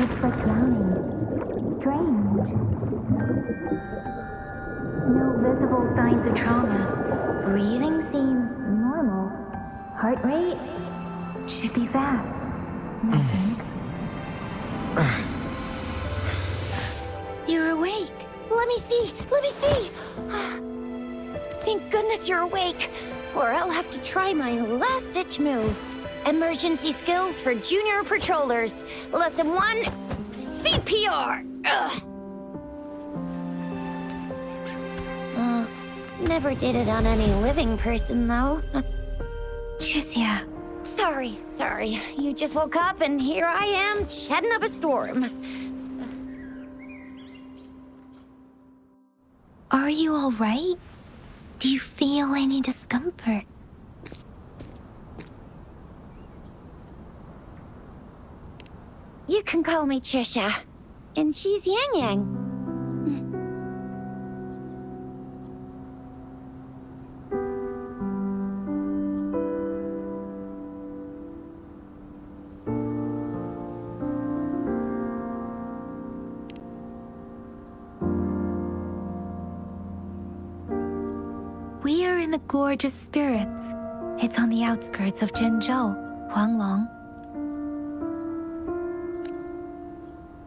It's like drowning. Strange. No visible signs of trauma. Breathing seems normal. Heart rate should be fast, I think. You're awake. Let me see. Let me see. Thank goodness you're awake, or I'll have to try my last-ditch move. Emergency skills for junior patrollers. Lesson 1, CPR. Never did it on any living person, though. Jusia. Sorry. You just woke up, and here I am, chatting up a storm. Are you all right? Do you feel any discomfort? You can call me Trisha, and she's Yang Yang. We are in the Gorge of Spirits. It's on the outskirts of Zhenzhou, Huanglong.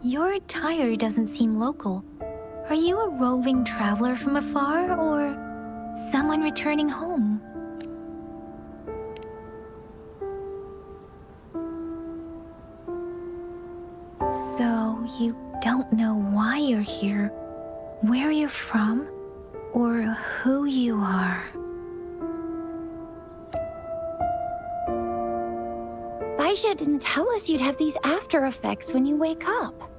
Your attire doesn't seem local. Are you a roving traveler from afar, or someone returning home? So you don't know why you're here, where you're from, or who you are. Baisha didn't tell us you'd have these after effects when you wake up.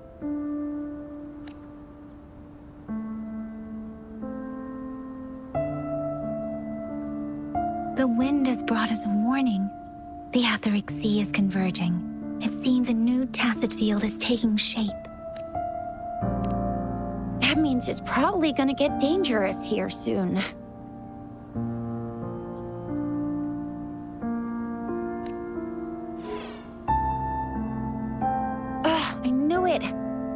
The wind has brought us a warning. The etheric sea is converging. It seems a new tacit field is taking shape. That means it's probably gonna get dangerous here soon. I knew it.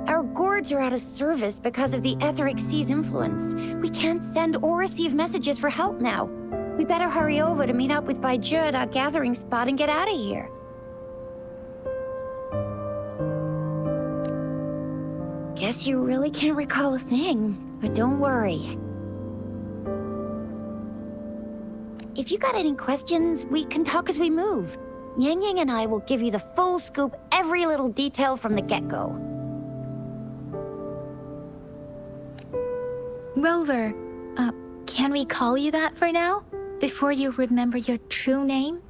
Our gourds are out of service because of the etheric sea's influence. We can't send or receive messages for help now. We better hurry over to meet up with Baiju at our gathering spot and get out of here. Guess you really can't recall a thing, but don't worry. If you got any questions, we can talk as we move. Yang Yang and I will give you the full scoop, every little detail from the get-go. Rover, can we call you that for now? Before you remember your true name?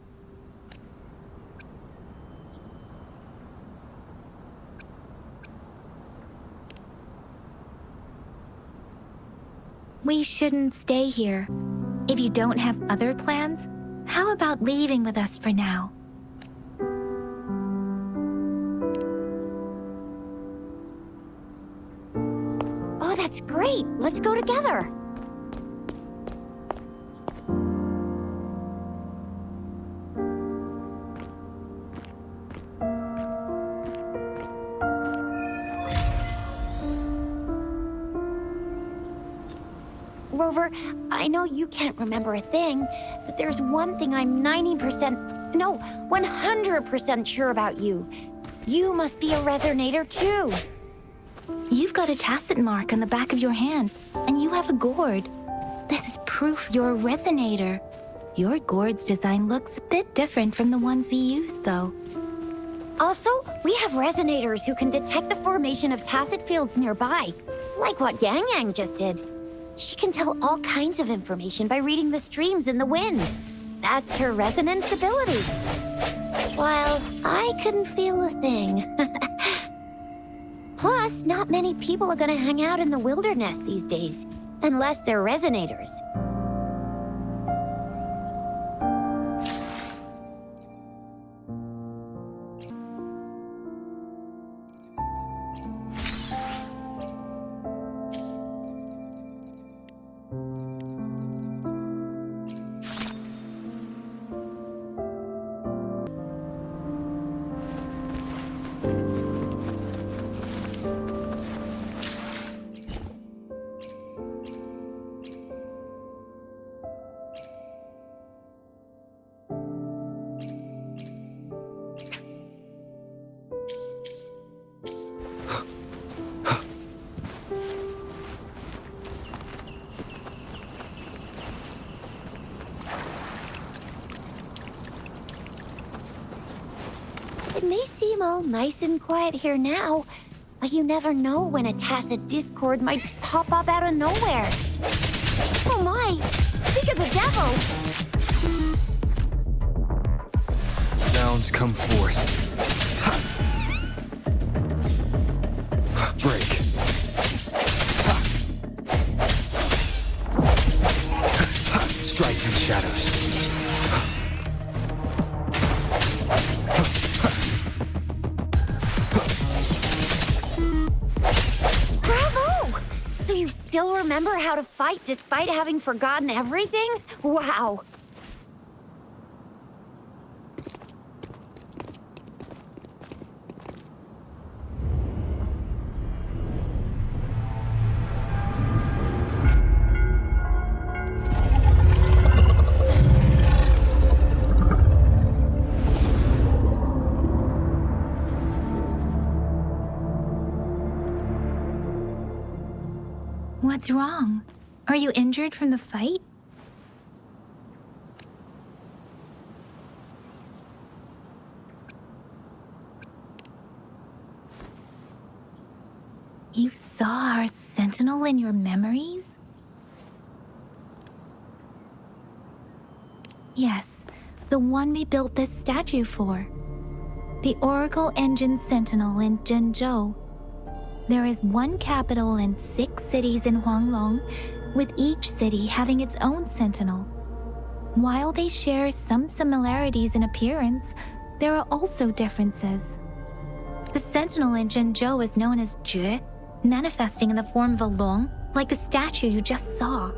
We shouldn't stay here. If you don't have other plans, how about leaving with us for now? Oh, that's great. Let's go together. Rover, I know you can't remember a thing, but there's one thing I'm 100% sure about you. You must be a resonator too. You've got a tacit mark on the back of your hand, and you have a gourd. This is proof you're a resonator. Your gourd's design looks a bit different from the ones we use, though. Also, we have resonators who can detect the formation of tacit fields nearby, like what Yang Yang just did. She can tell all kinds of information by reading the streams in the wind. That's her resonance ability. While I couldn't feel a thing. Plus, not many people are gonna hang out in the wilderness these days, unless they're resonators. all nice and quiet here now, but you never know when a tacit discord might pop up out of nowhere. Oh my! Speak of the devil! Sounds come forth. Ha. Break. Ha. Ha. Strike through the shadows. Bravo! So you still remember how to fight despite having forgotten everything? Wow! What's wrong? Are you injured from the fight? You saw our sentinel in your memories? Yes, the one we built this statue for. The Oracle Engine Sentinel in Zhenzhou. There is one capital and 6 cities in Huanglong, with each city having its own sentinel. While they share some similarities in appearance, there are also differences. The sentinel in Zhenzhou is known as Jue, manifesting in the form of a long, like the statue you just saw.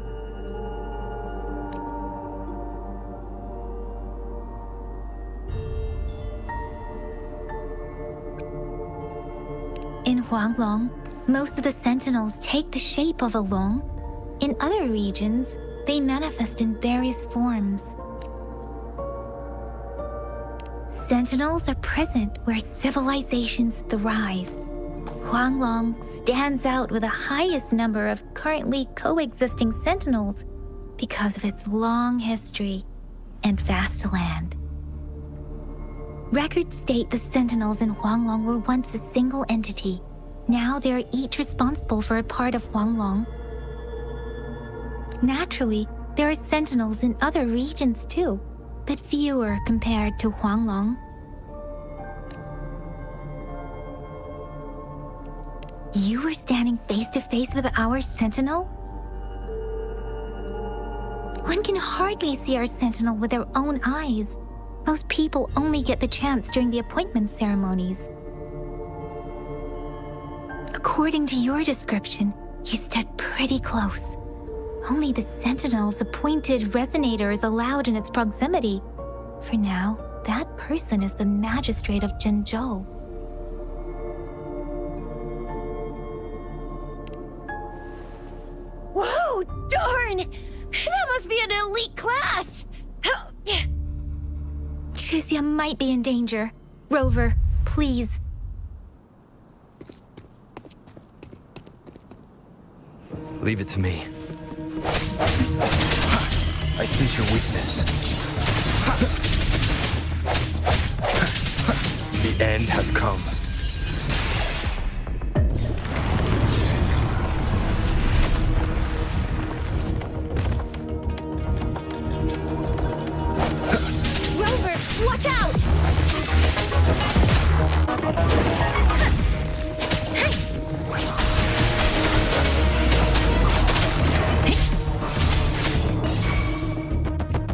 In Huanglong, most of the sentinels take the shape of a long. In other regions, they manifest in various forms. Sentinels are present where civilizations thrive. Huanglong stands out with the highest number of currently coexisting sentinels because of its long history and vast land. Records state the sentinels in Huanglong were once a single entity. Now they are each responsible for a part of Huanglong. Naturally, there are sentinels in other regions too, but fewer compared to Huanglong. You were standing face to face with our sentinel? One can hardly see our sentinel with their own eyes. Most people only get the chance during the appointment ceremonies. According to your description, you stood pretty close. Only the Sentinel's appointed resonator is allowed in its proximity. For now, that person is the magistrate of Zhenzhou. Whoa, darn! That must be an elite class! Chixia might be in danger. Rover, please. Leave it to me. I sense your weakness. The end has come. Rover, watch out!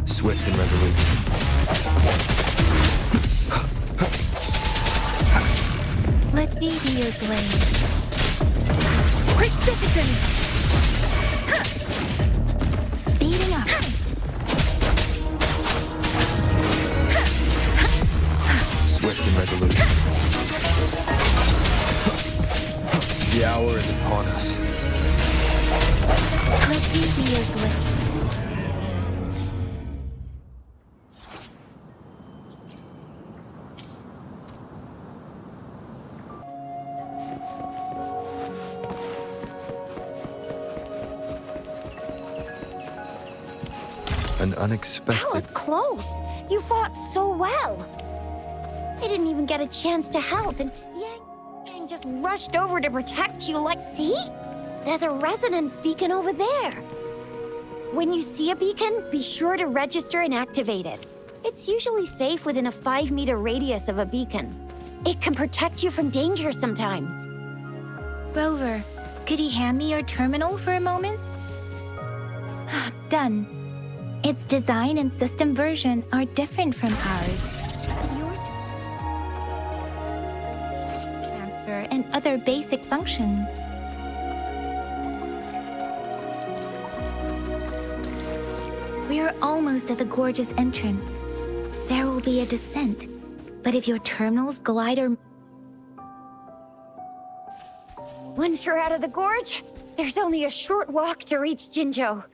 Swift and resolute. Let me be your blade. Precipitant! Speeding up. Swift and resolute. The hour is upon us. Let me be your blade. An That unexpected... was close. You fought so well. I didn't even get a chance to help, and Yang just rushed over to protect you like... See? There's a resonance beacon over there. When you see a beacon, be sure to register and activate it. It's usually safe within a 5-meter radius of a beacon. It can protect you from danger sometimes. Rover, could you hand me your terminal for a moment? Done. Its design and system version are different from ours. Your transfer and other basic functions. We are almost at the gorgeous entrance. There will be a descent, but if your terminal's glider... Once you're out of the gorge, there's only a short walk to reach Jinzhou.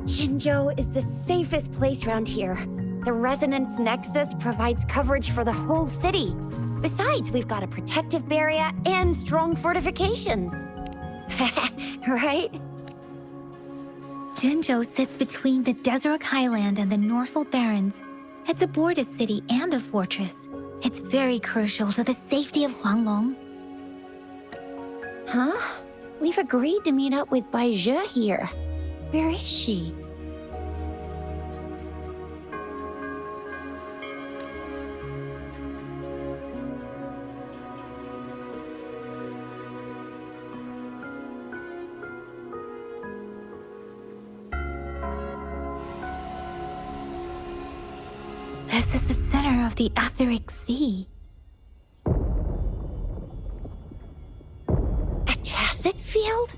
Jinzhou is the safest place around here. The Resonance Nexus provides coverage for the whole city. Besides, we've got a protective barrier and strong fortifications. Right? Jinzhou sits between the Desert Highland and the Norfolk Barrens. It's a border city and a fortress. It's very crucial to the safety of Huanglong. Huh? We've agreed to meet up with Bai Zhe here. Where is she? This is the center of the Etheric Sea. A tacit field?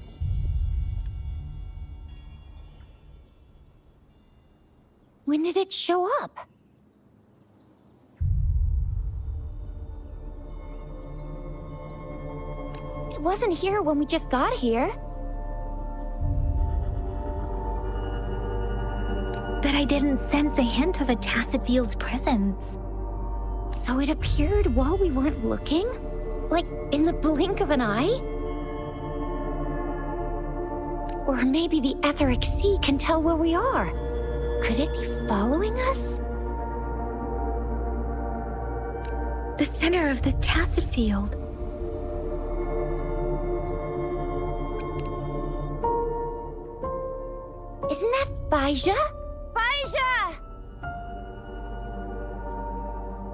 When did it show up? It wasn't here when we just got here. But I didn't sense a hint of a tacit field's presence. So it appeared while we weren't looking? Like in the blink of an eye? Or maybe the Etheric Sea can tell where we are. Could it be following us? The center of the tacit field. Isn't that Bai Zhe? Bai Zhe!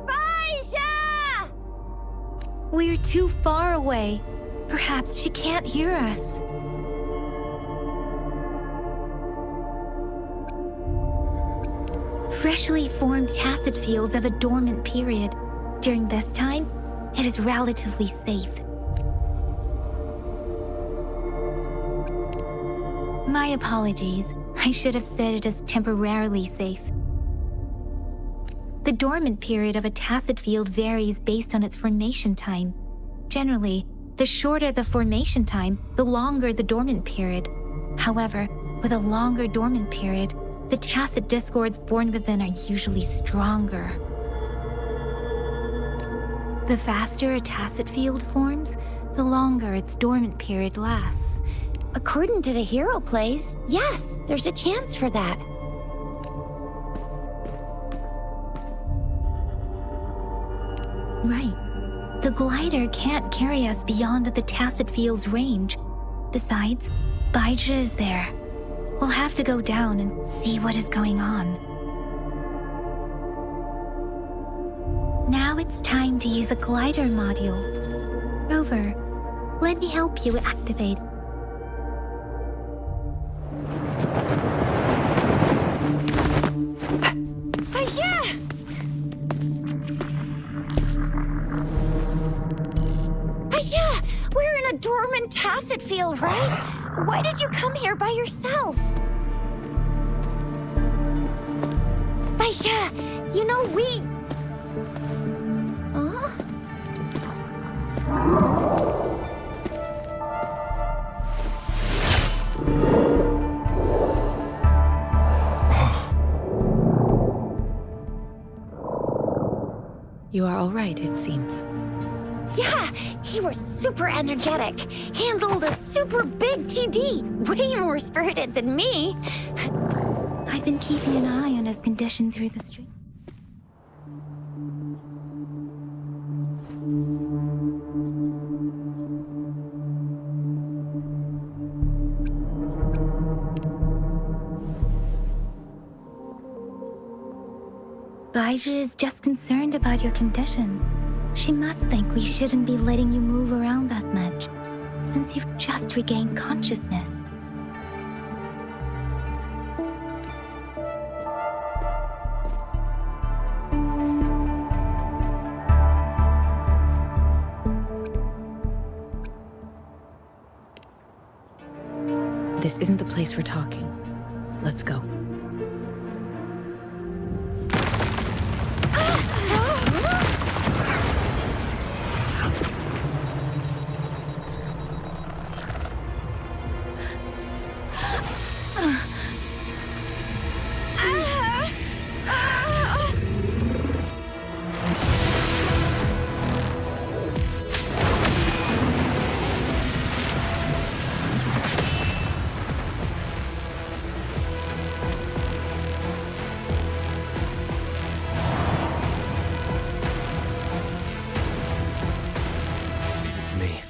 Bai Zhe! We're too far away. Perhaps she can't hear us. Freshly formed tacit fields have a dormant period. During this time, it is relatively safe. My apologies. I should have said it is temporarily safe. The dormant period of a tacit field varies based on its formation time. Generally, the shorter the formation time, the longer the dormant period. However, with a longer dormant period, the tacit discords born within are usually stronger. The faster a tacit field forms, the longer its dormant period lasts. According to the hero plays, yes, there's a chance for that. Right. The glider can't carry us beyond the tacit field's range. Besides, Bai Zhe is there. We'll have to go down and see what is going on. Now it's time to use the glider module. Rover, let me help you activate. Bai Zhe! Bai Zhe! We're in a dormant tacit field, right? Why did you come here by yourself? Bai Zhe, you know we... Huh? You are all right, it seems. Yeah, he was super energetic. Handled a super big TD. Way more spirited than me. I've been keeping an eye on his condition through the street. Baija is just concerned about your condition. She must think we shouldn't be letting you move around that much, since you've just regained consciousness. This isn't the place for talking. Let's go. It's me.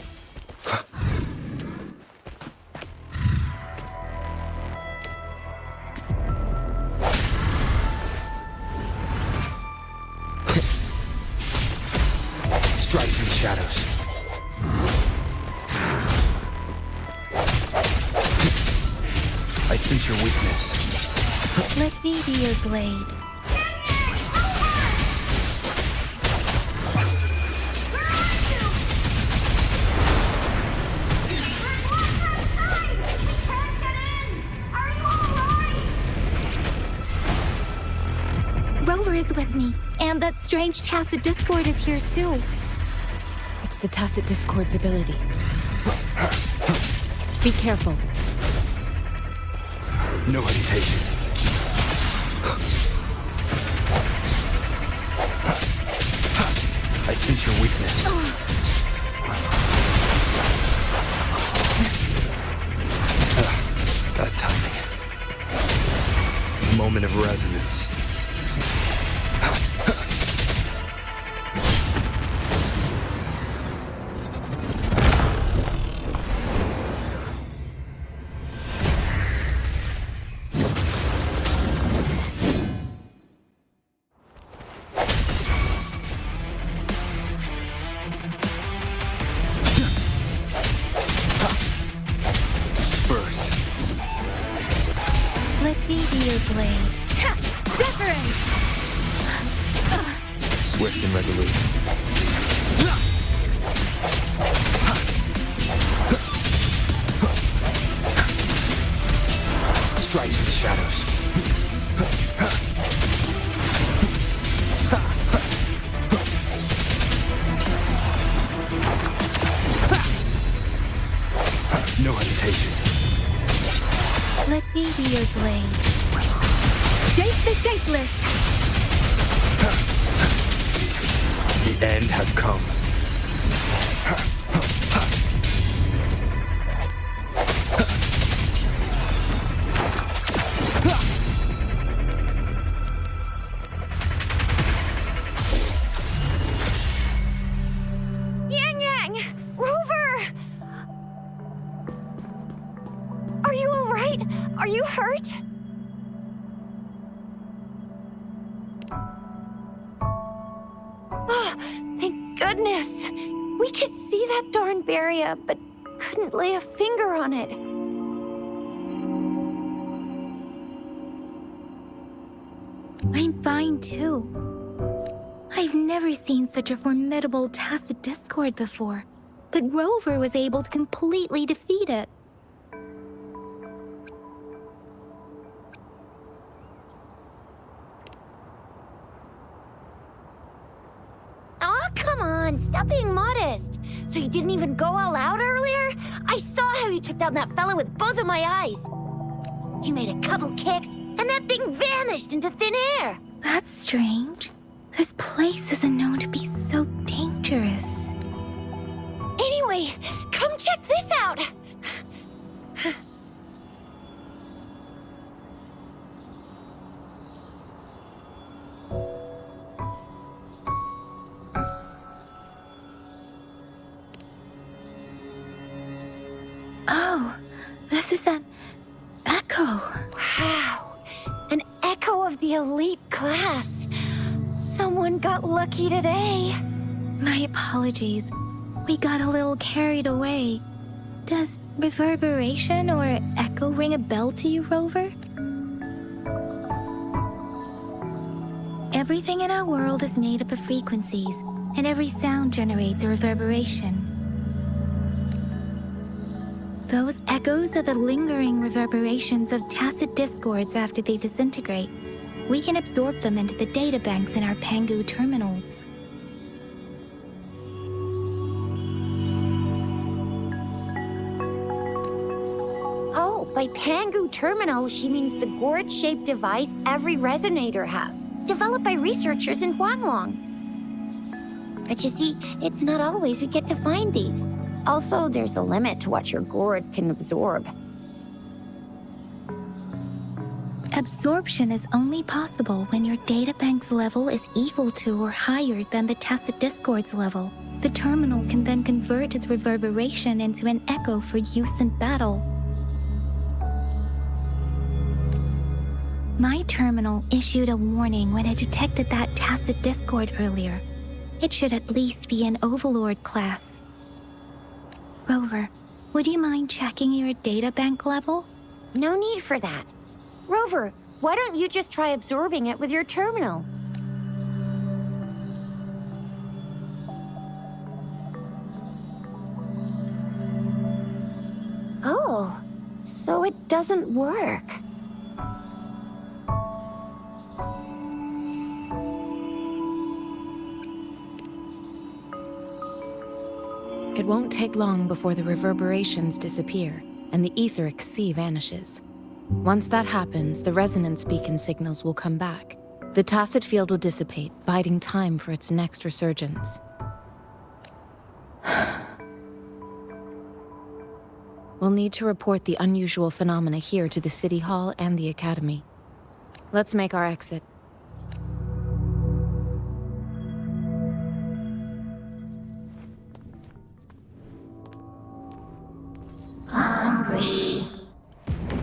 Strike through the shadows. I sense your weakness. Let me be your blade. Rover is with me, and that strange Tacit Discord is here too. It's the Tacit Discord's ability. Be careful. No hesitation. I sense your weakness. Bad timing. Moment of resonance. Let me be your blade. Deference! Swift and resolute. Strike through the shadows. No hesitation. Let me be your blade. Shape the shapeless! The end has come. Yang Yang! Rover! Are you alright? Are you hurt? Oh, thank goodness. We could see that darn barrier, but couldn't lay a finger on it. I'm fine too. I've never seen such a formidable Tacit Discord before, but Rover was able to completely defeat it. Aw, come on, stop being modest. So you didn't even go all out earlier? I saw how you took down that fella with both of my eyes. You made a couple kicks, and that thing vanished into thin air. That's strange. This place isn't known to be so dangerous. Anyway, come check this. this out! elite class. Someone got lucky today. My apologies. We got a little carried away. Does reverberation or echo ring a bell to you, Rover? Everything in our world is made up of frequencies, and every sound generates a reverberation. Those echoes are the lingering reverberations of tacit discords after they disintegrate. We can absorb them into the databanks in our Pangu terminals. Oh, by Pangu terminal, she means the gourd-shaped device every resonator has, developed by researchers in Huanglong. But you see, it's not always we get to find these. Also, there's a limit to what your gourd can absorb. Absorption is only possible when your databank's level is equal to or higher than the tacit discord's level. The terminal can then convert its reverberation into an echo for use in battle. My terminal issued a warning when it detected that tacit discord earlier. It should at least be an Overlord class. Rover, would you mind checking your databank level? No need for that. Rover, why don't you just try absorbing it with your terminal? Oh, so it doesn't work. It won't take long before the reverberations disappear and the etheric sea vanishes. Once that happens, the resonance beacon signals will come back. The tacit field will dissipate, biding time for its next resurgence. We'll need to report the unusual phenomena here to the City Hall and the Academy. Let's make our exit. Hungry.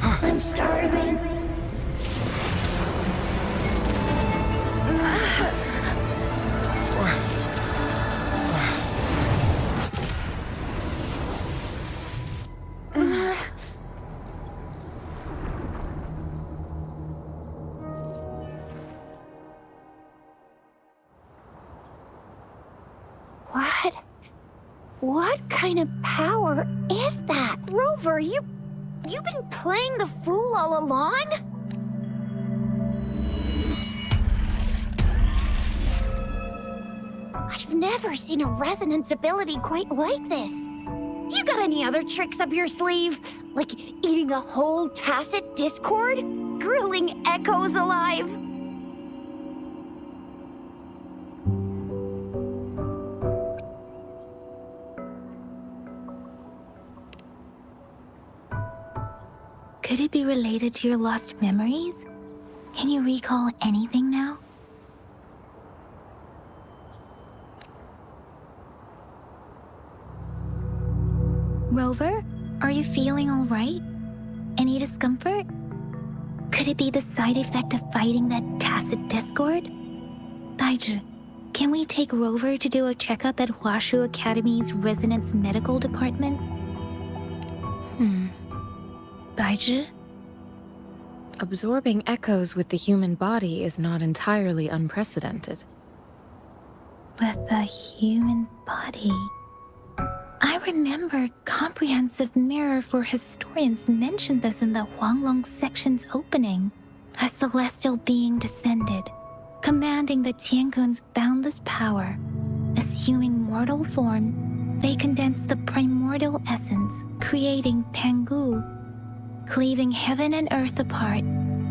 I'm starving. What kind of power is that? Rover, you've been playing the fool all along? I've never seen a resonance ability quite like this. You got any other tricks up your sleeve? Like eating a whole tacit discord? Grilling echoes alive? Could it be related to your lost memories? Can you recall anything now? Rover, are you feeling all right? Any discomfort? Could it be the side effect of fighting that tacit discord? Baizhi, can we take Rover to do a checkup at Huashu Academy's Resonance Medical Department? Baizhi? Absorbing echoes with the human body is not entirely unprecedented. With the human body. I remember Comprehensive Mirror for Historians mentioned this in the Huanglong section's opening. A celestial being descended, commanding the Tiankun's boundless power. Assuming mortal form, they condensed the primordial essence, creating Pangu. Cleaving heaven and earth apart,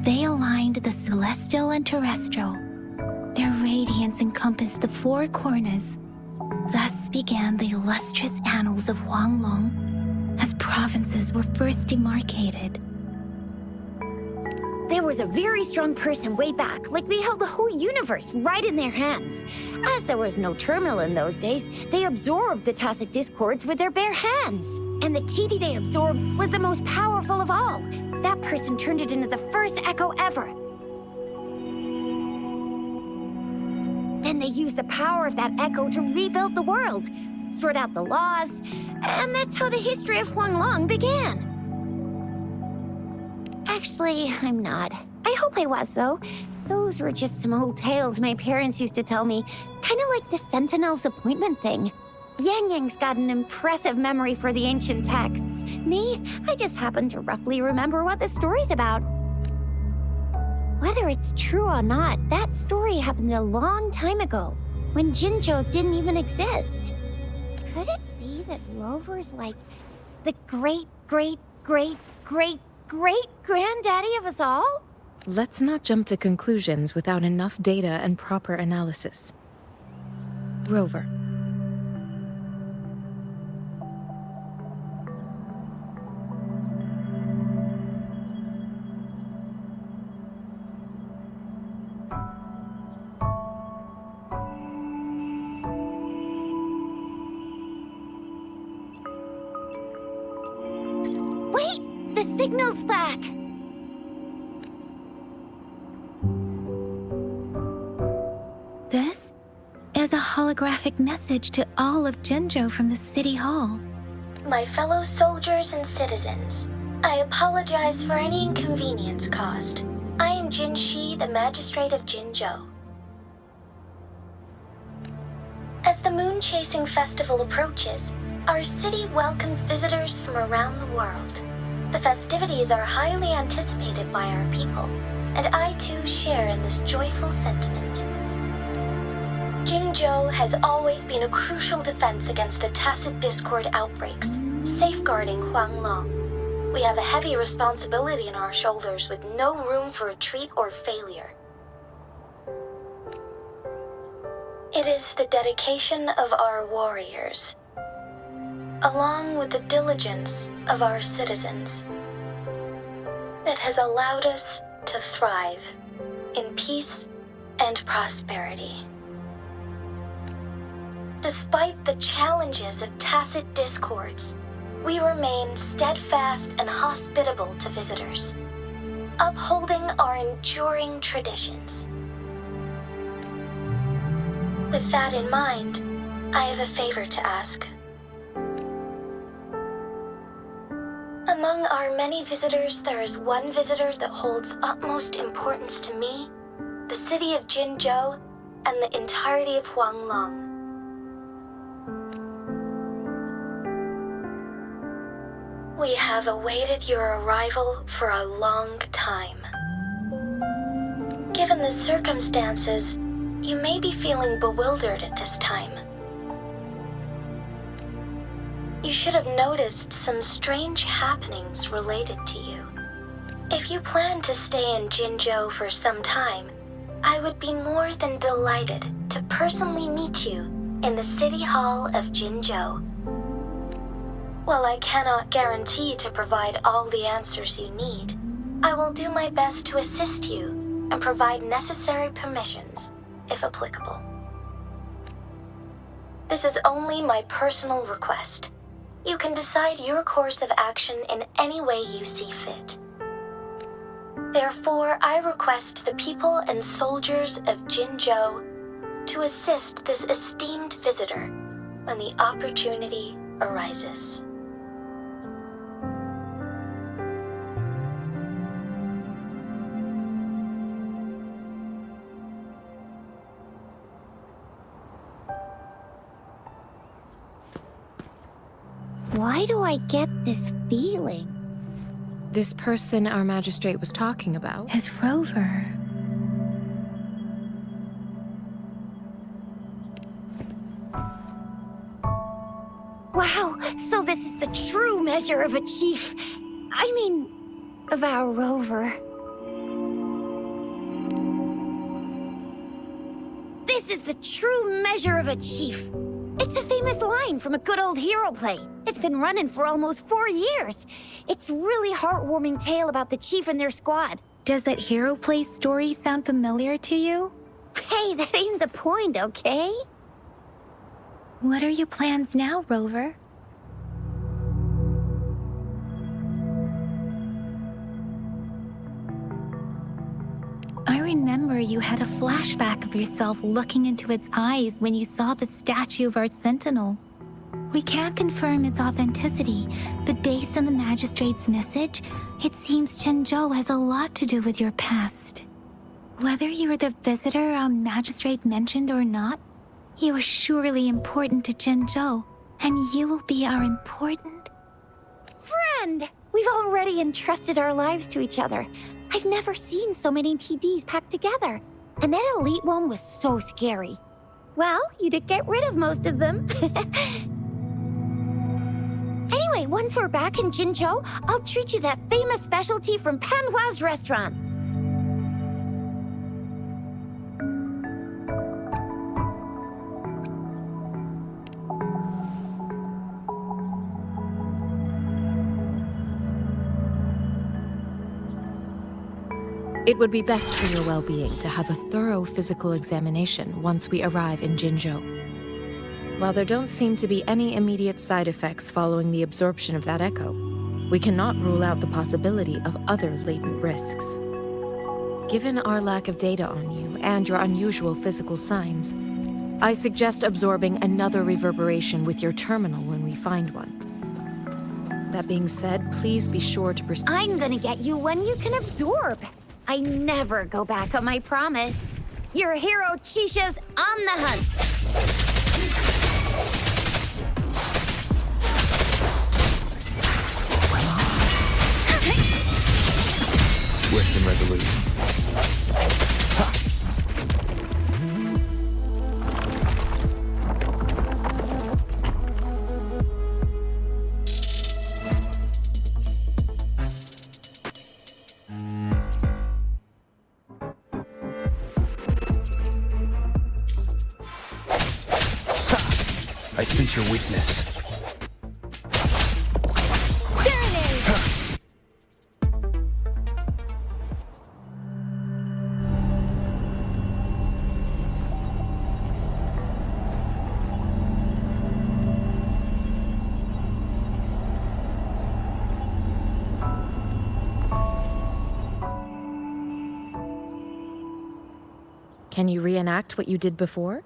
they aligned the celestial and terrestrial. Their radiance encompassed the four corners. Thus began the illustrious annals of Huanglong, as provinces were first demarcated. There was a very strong person way back, like they held the whole universe right in their hands. As there was no terminal in those days, they absorbed the tacit discords with their bare hands. And the TD they absorbed was the most powerful of all. That person turned it into the first echo ever. Then they used the power of that echo to rebuild the world, sort out the laws, and that's how the history of Huanglong began. Actually, I'm not. I hope I was, though. Those were just some old tales my parents used to tell me, kind of like the Sentinel's appointment thing. Yang Yang's got an impressive memory for the ancient texts. Me, I just happen to roughly remember what the story's about. Whether it's true or not, that story happened a long time ago, when Jinzhou didn't even exist. Could it be that Rover's like the great-great-great-great-great-granddaddy of us all? Let's not jump to conclusions without enough data and proper analysis. Rover. Wait! The signal's back! This is a holographic message to all of Jinzhou from the City Hall. My fellow soldiers and citizens, I apologize for any inconvenience caused. I am Jin Shi, the Magistrate of Jinzhou. As the Moon-Chasing Festival approaches, our city welcomes visitors from around the world. The festivities are highly anticipated by our people, and I too share in this joyful sentiment. Jinzhou has always been a crucial defense against the tacit discord outbreaks, safeguarding Huanglong. We have a heavy responsibility on our shoulders with no room for retreat or failure. It is the dedication of our warriors, along with the diligence of our citizens, that has allowed us to thrive in peace and prosperity. Despite the challenges of tacit discords, we remain steadfast and hospitable to visitors, upholding our enduring traditions. With that in mind, I have a favor to ask. Among our many visitors, there is one visitor that holds utmost importance to me, the city of Jinzhou, and the entirety of Huanglong. We have awaited your arrival for a long time. Given the circumstances, you may be feeling bewildered at this time. You should have noticed some strange happenings related to you. If you plan to stay in Jinzhou for some time, I would be more than delighted to personally meet you in the City Hall of Jinzhou. While I cannot guarantee to provide all the answers you need, I will do my best to assist you and provide necessary permissions, if applicable. This is only my personal request. You can decide your course of action in any way you see fit. Therefore, I request the people and soldiers of Jinzhou to assist this esteemed visitor when the opportunity arises. Why do I get this feeling? This person our magistrate was talking about. Is Rover. Wow, so this is the true measure of a chief. I mean, of our Rover. This is the true measure of a chief. It's a famous line from a good old hero play. It's been running for almost 4 years. It's a really heartwarming tale about the chief and their squad. Does that hero play story sound familiar to you? Hey, that ain't the point, okay? What are your plans now, Rover? I remember mirror, you had a flashback of yourself looking into its eyes when you saw the statue of our sentinel. We can't confirm its authenticity, but based on the magistrate's message, it seems Jinzhou has a lot to do with your past. Whether you were the visitor our magistrate mentioned or not, you are surely important to Jinzhou, and you will be our important... Friend! We've already entrusted our lives to each other. I've never seen so many TDs packed together. And that elite one was so scary. Well, you did get rid of most of them. Anyway, once we're back in Jinzhou, I'll treat you that famous specialty from Panhua's restaurant. It would be best for your well-being to have a thorough physical examination once we arrive in Jinzhou. While there don't seem to be any immediate side effects following the absorption of that echo, we cannot rule out the possibility of other latent risks. Given our lack of data on you and your unusual physical signs, I suggest absorbing another reverberation with your terminal when we find one. That being said, please be sure to proceed. I'm gonna get you one you can absorb. I never go back on my promise. Your hero Chisha's on the hunt. Swift and resolute. Ha! I sense your weakness. Can you reenact what you did before?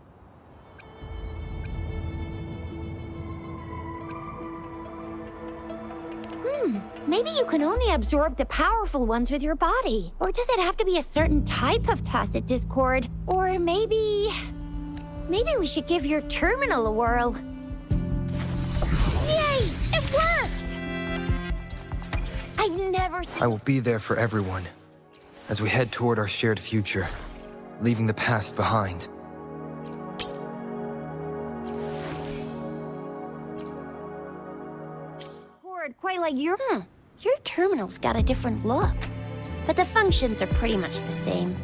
Maybe you can only absorb the powerful ones with your body. Or does it have to be a certain type of tacit discord? Or maybe we should give your terminal a whirl. Yay! It worked! I've never seen... I will be there for everyone as we head toward our shared future, leaving the past behind. Quite like your terminal's got a different look, but the functions are pretty much the same.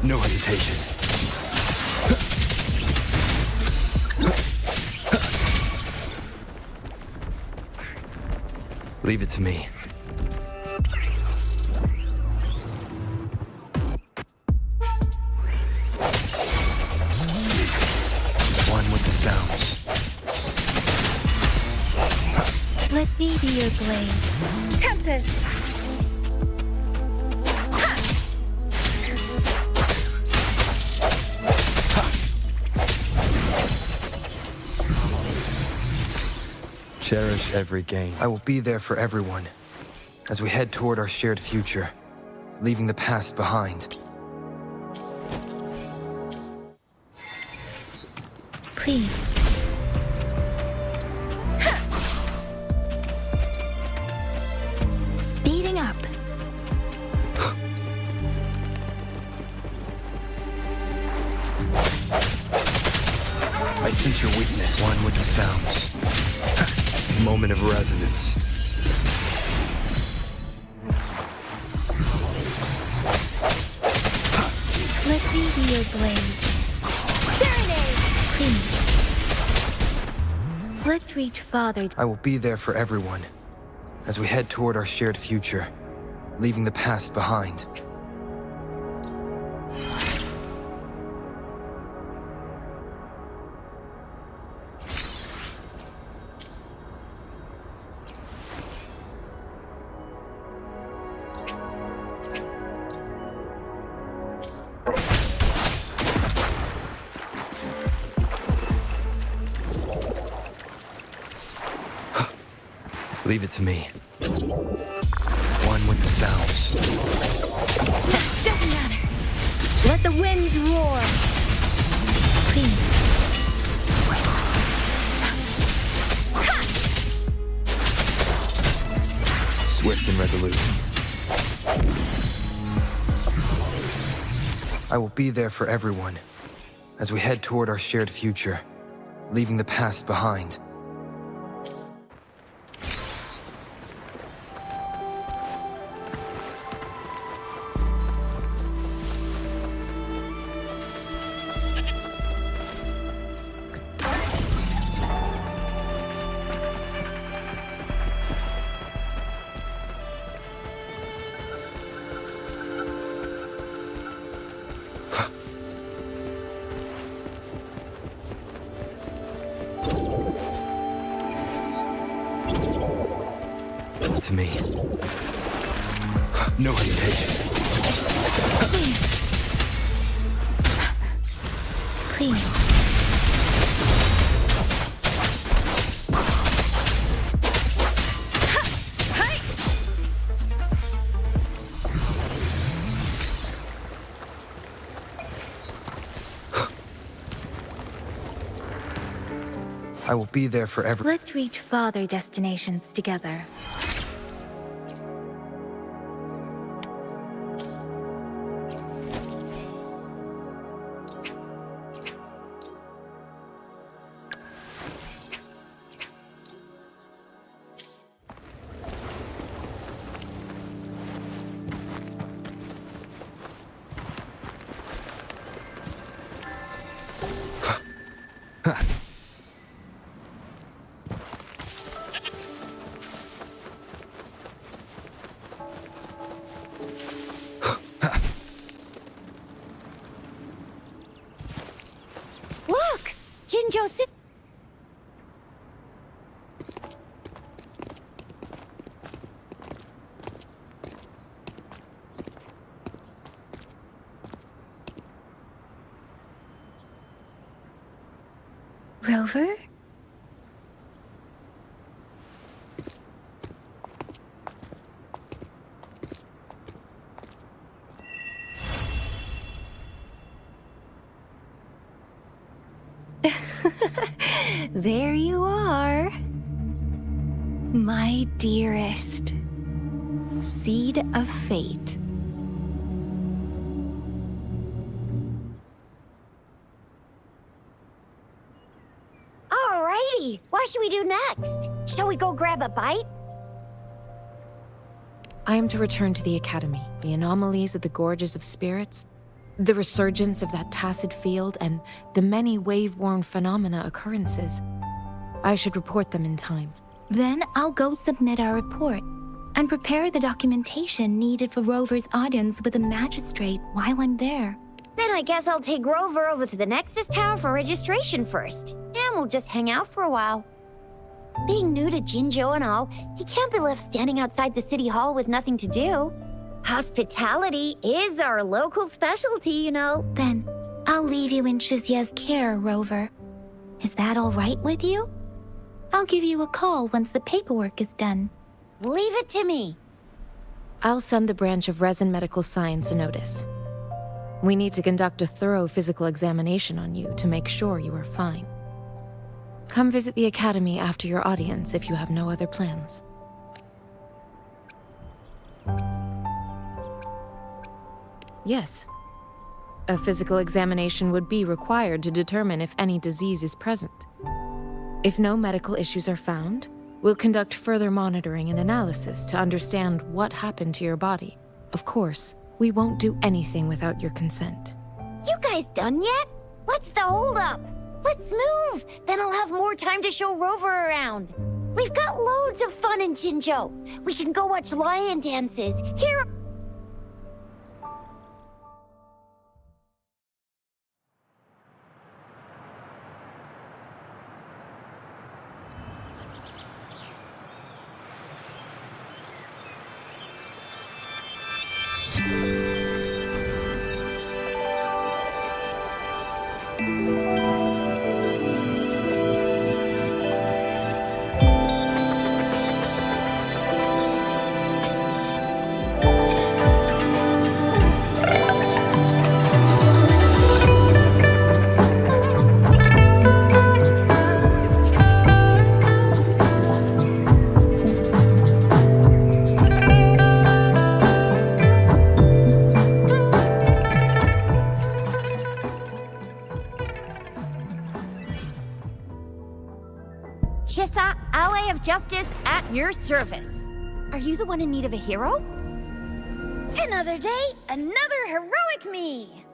No hesitation. Leave it to me. Sounds. Let me be your blade. Tempest! Cherish every gain. I will be there for everyone as we head toward our shared future, leaving the past behind. Please. Speeding up. I sense your weakness. One with the sounds. Moment of resonance. Let me be your blade. Please. Let's reach farther. I will be there for everyone as we head toward our shared future, leaving the past behind. Leave it to me. One with the sounds. Doesn't matter. Let the winds roar. Please. Swift and resolute. I will be there for everyone as we head toward our shared future, leaving the past behind. To me. No hesitation. Please. I will be there for every. Let's reach farther destinations together. Look! Jinjo sit. Rover? There you are. My dearest. Seed of fate. Alrighty, what should we do next? Shall we go grab a bite? I am to return to the Academy. The anomalies of the Gorges of Spirits, the resurgence of that tacit field, and the many wave-worn phenomena occurrences. I should report them in time. Then I'll go submit our report and prepare the documentation needed for Rover's audience with a magistrate while I'm there. Then I guess I'll take Rover over to the Nexus Tower for registration first. And we'll just hang out for a while. Being new to Jinjo and all, he can't be left standing outside the city hall with nothing to do. Hospitality is our local specialty, you know. Then I'll leave you in Shizye's care, Rover. Is that all right with you? I'll give you a call once the paperwork is done. Leave it to me. I'll send the branch of Resin Medical Science a notice. We need to conduct a thorough physical examination on you to make sure you are fine. Come visit the Academy after your audience if you have no other plans. Yes. A physical examination would be required to determine if any disease is present. If no medical issues are found, we'll conduct further monitoring and analysis to understand what happened to your body. Of course, we won't do anything without your consent. You guys done yet? What's the holdup? Let's move! Then I'll have more time to show Rover around. We've got loads of fun in Jinjo. We can go watch lion dances, hear... of justice at your service. Are you the one in need of a hero? Another day, another heroic me!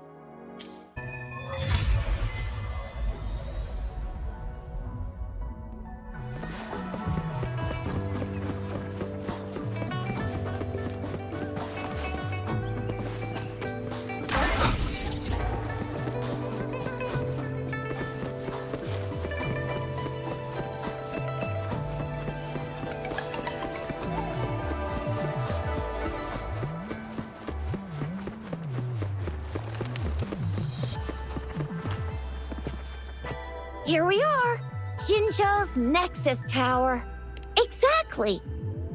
Here we are, Jinzhou's Nexus Tower. Exactly.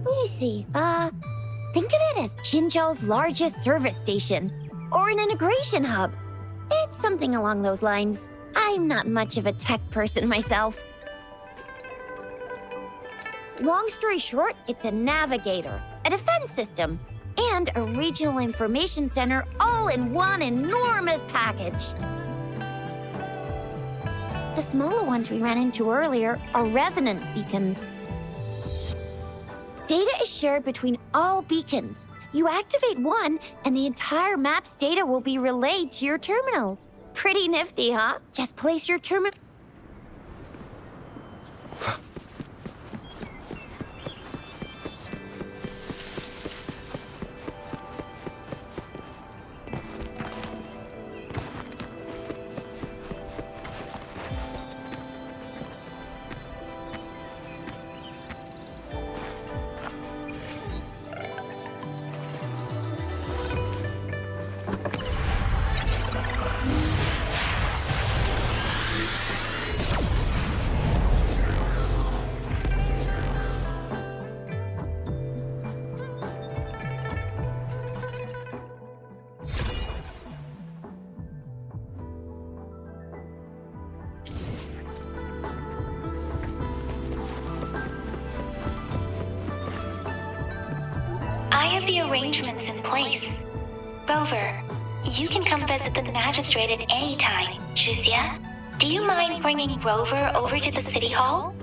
Let me see, think of it as Jinzhou's largest service station, or an integration hub. It's something along those lines. I'm not much of a tech person myself. Long story short, it's a navigator, a defense system, and a regional information center all in one enormous package. The smaller ones we ran into earlier are resonance beacons. Data is shared between all beacons. You activate one, and the entire map's data will be relayed to your terminal. Pretty nifty, huh? Just place your terminal... I have the arrangements in place. Rover, you can come visit the magistrate at any time. Shuzia, do you mind bringing Rover over to the city hall?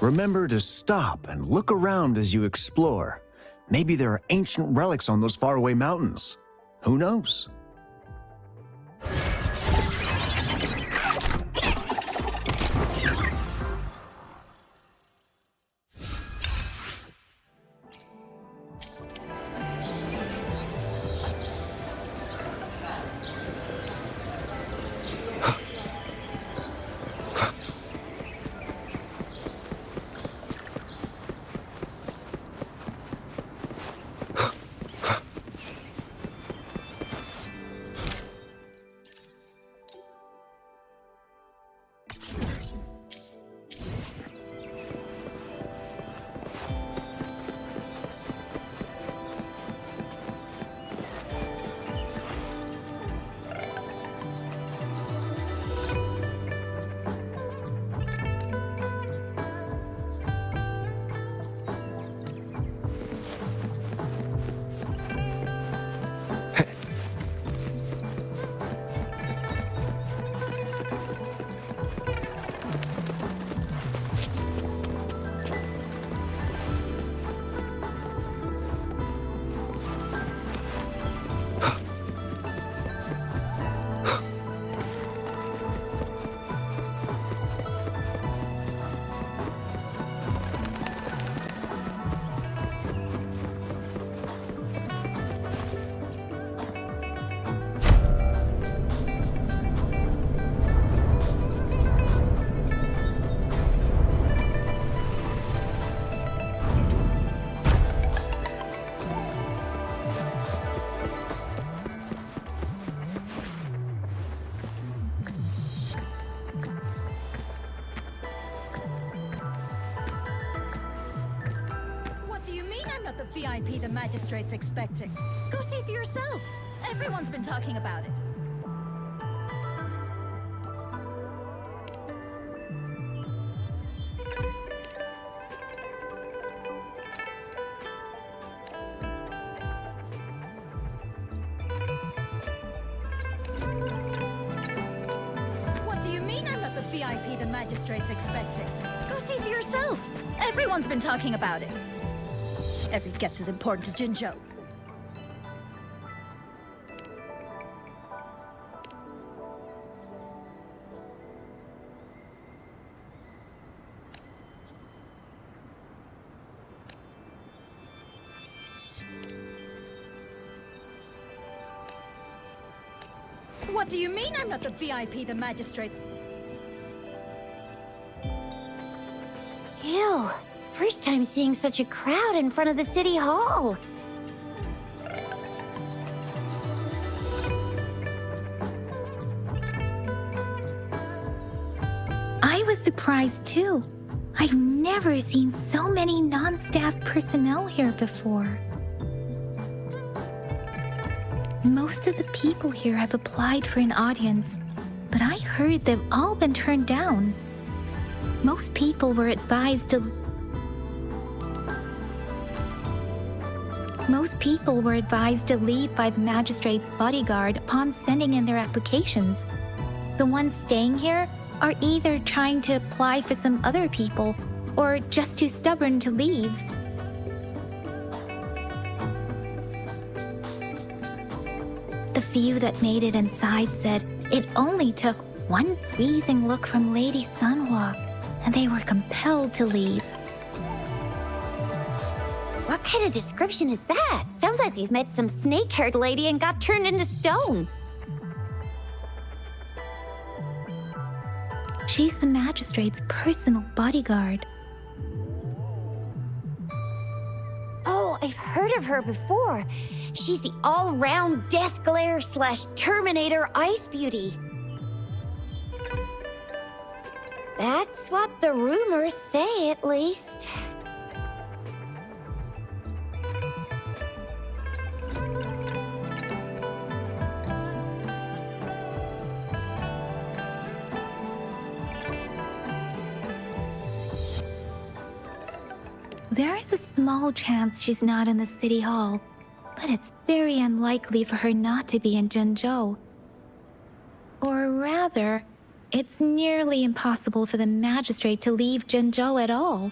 Remember to stop and look around as you explore. Maybe there are ancient relics on those faraway mountains. Who knows? The VIP the magistrate's expecting. Go see for yourself. Everyone's been talking about it. What do you mean I'm not the VIP the magistrate's expecting? Go see for yourself. Everyone's been talking about it. Every guess is important to Jinzhou. What do you mean I'm not the VIP the magistrate? Ew. First time seeing such a crowd in front of the city hall. I was surprised too. I've never seen so many non-staff personnel here before. Most of the people here have applied for an audience, but I heard they've all been turned down. Most people were advised to leave by the magistrate's bodyguard upon sending in their applications. The ones staying here are either trying to apply for some other people or just too stubborn to leave. The few that made it inside said it only took one freezing look from Lady Sanhua, and they were compelled to leave. What kind of description is that? Sounds like they've met some snake-haired lady and got turned into stone. She's the magistrate's personal bodyguard. Oh, I've heard of her before. She's the all-round Death Glare / Terminator Ice Beauty. That's what the rumors say, at least. There is a small chance she's not in the city hall, but it's very unlikely for her not to be in Jinzhou. Or rather, It's nearly impossible for the magistrate to leave Jinzhou at all.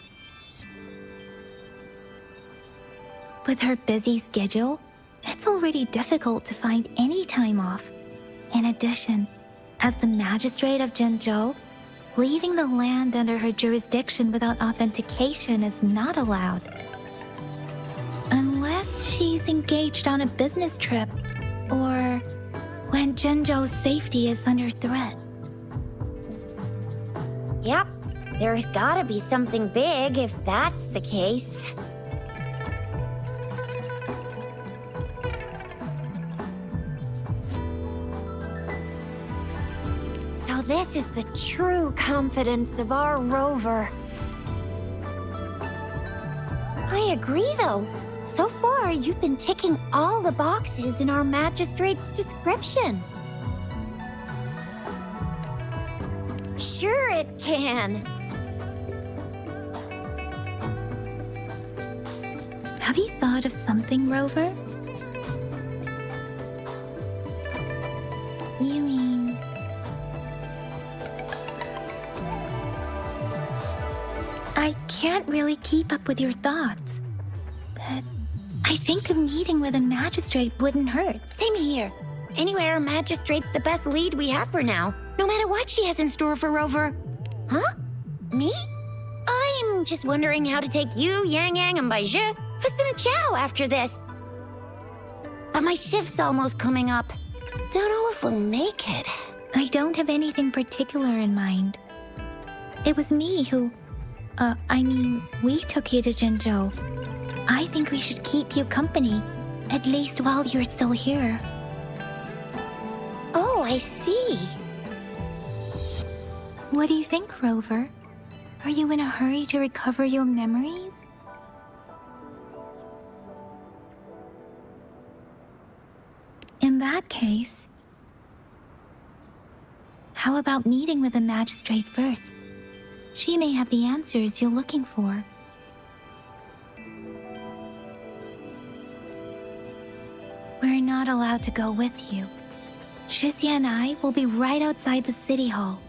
With her busy schedule, it's already difficult to find any time off. In addition, as the magistrate of Jinzhou, leaving the land under her jurisdiction without authentication is not allowed. Unless she's engaged on a business trip, or when Jinzhou's safety is under threat. Yep, there's gotta be something big if that's the case. So this is the true confidence of our rover. I agree, though. So far, you've been ticking all the boxes in our magistrate's description. Sure it can. Have you thought of something, Rover? You mean... I can't really keep up with your thoughts, but I think a meeting with a magistrate wouldn't hurt. Same here. Anywhere a magistrate's the best lead we have for now, no matter what she has in store for Rover. Huh? Me? I'm just wondering how to take you, Yang Yang, and Baizhi for some chow after this. But my shift's almost coming up. Don't know if we'll make it. I don't have anything particular in mind. It was me who... we took you to Jinzhou. I think we should keep you company, at least while you're still here. Oh, I see. What do you think, Rover? Are you in a hurry to recover your memories? In that case, how about meeting with the magistrate first? She may have the answers you're looking for. We're not allowed to go with you. Shixia and I will be right outside the city hall.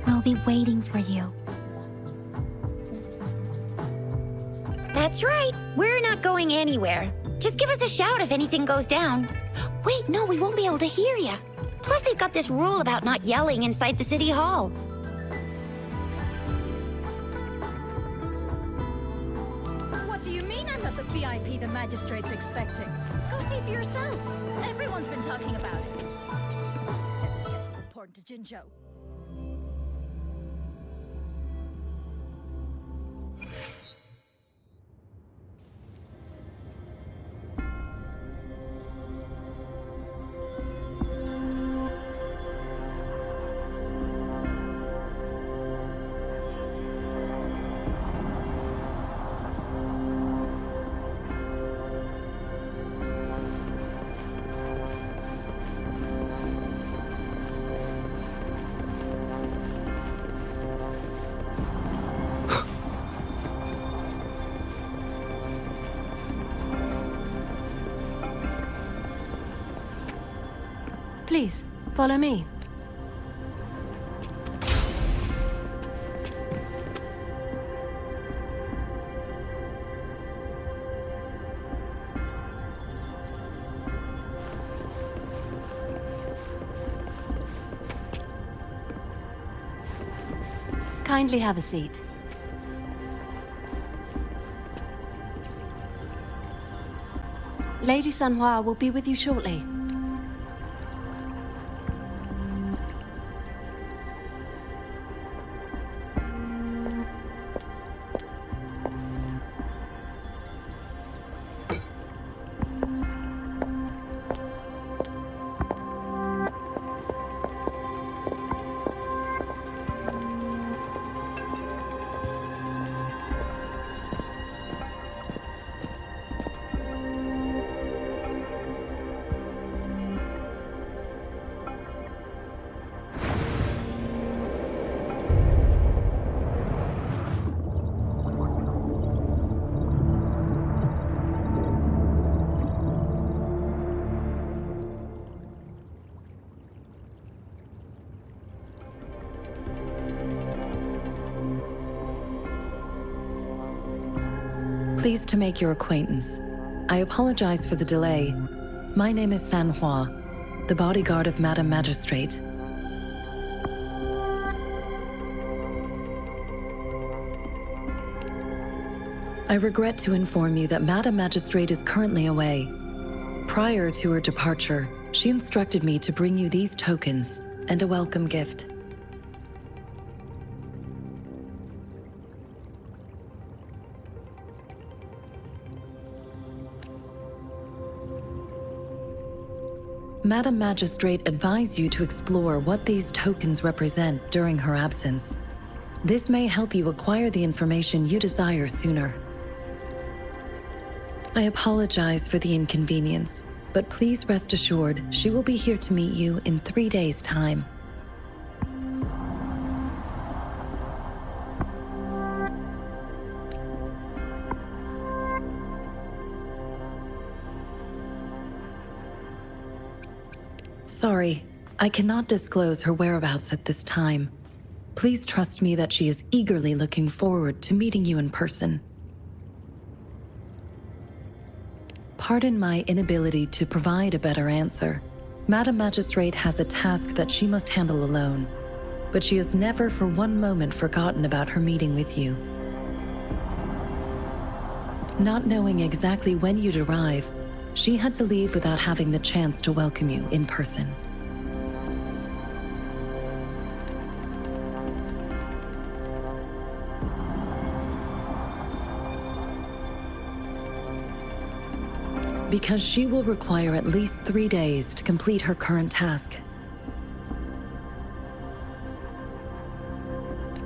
We'll be waiting for you. That's right. We're not going anywhere. Just give us a shout if anything goes down. Wait, no, we won't be able to hear you. Plus, they've got this rule about not yelling inside the city hall. What do you mean I'm not the VIP the magistrate's expecting? Go see for yourself. Everyone's been talking about it. Every guess is important to Jinzhou. Please, follow me. Kindly have a seat. Lady Sanhua will be with you shortly. Pleased to make your acquaintance. I apologize for the delay. My name is San Hua, the bodyguard of Madam Magistrate. I regret to inform you that Madam Magistrate is currently away. Prior to her departure, she instructed me to bring you these tokens and a welcome gift. Madam Magistrate advised you to explore what these tokens represent during her absence. This may help you acquire the information you desire sooner. I apologize for the inconvenience, but please rest assured she will be here to meet you in 3 days' time. Sorry, I cannot disclose her whereabouts at this time. Please trust me that she is eagerly looking forward to meeting you in person. Pardon my inability to provide a better answer. Madam Magistrate has a task that she must handle alone, but she has never for one moment forgotten about her meeting with you. Not knowing exactly when you'd arrive, she had to leave without having the chance to welcome you in person. Because she will require at least 3 days to complete her current task.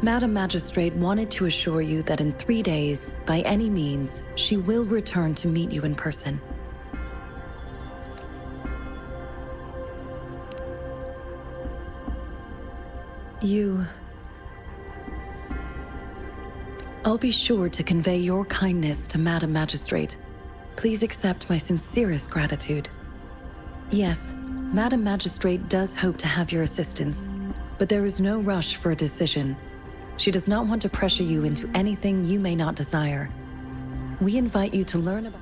Madam Magistrate wanted to assure you that in 3 days, by any means, she will return to meet you in person. I'll be sure to convey your kindness to Madam Magistrate. Please accept my sincerest gratitude. Yes, Madam Magistrate does hope to have your assistance, but there is no rush for a decision. She does not want to pressure you into anything you may not desire. We invite you to learn about...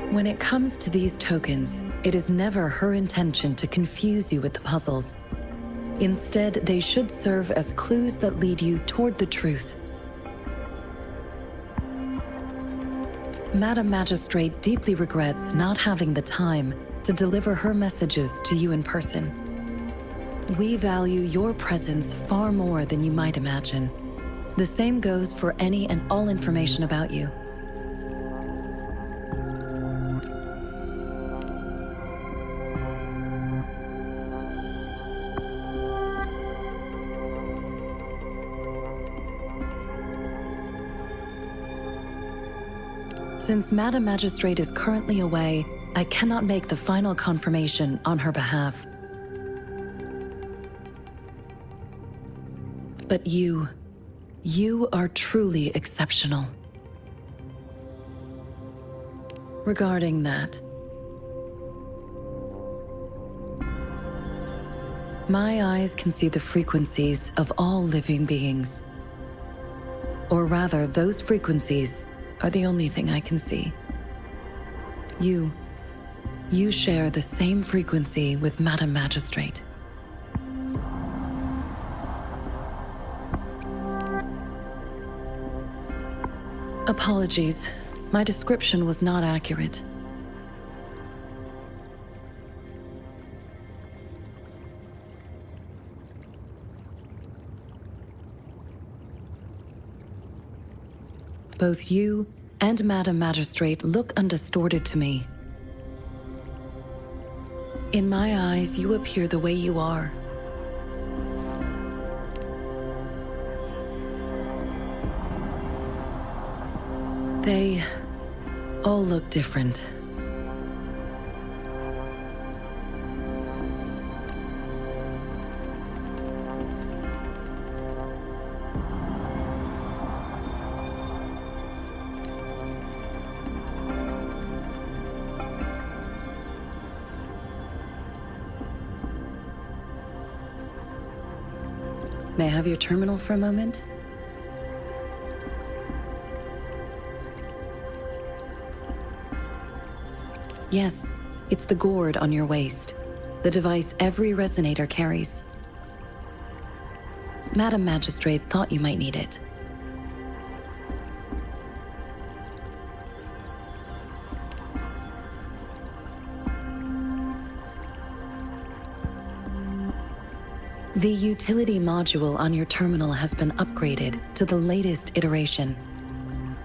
When it comes to these tokens, it is never her intention to confuse you with the puzzles. Instead, they should serve as clues that lead you toward the truth. Madam Magistrate deeply regrets not having the time to deliver her messages to you in person. We value your presence far more than you might imagine. The same goes for any and all information about you. Since Madam Magistrate is currently away, I cannot make the final confirmation on her behalf. But you are truly exceptional. Regarding that, my eyes can see the frequencies of all living beings. Or rather, those frequencies are the only thing I can see. You share the same frequency with Madam Magistrate. Apologies, my description was not accurate. Both you and Madam Magistrate look undistorted to me. In my eyes, you appear the way you are. They all look different. May I have your terminal for a moment? Yes, it's the gourd on your waist, the device every resonator carries. Madam Magistrate thought you might need it. The utility module on your terminal has been upgraded to the latest iteration.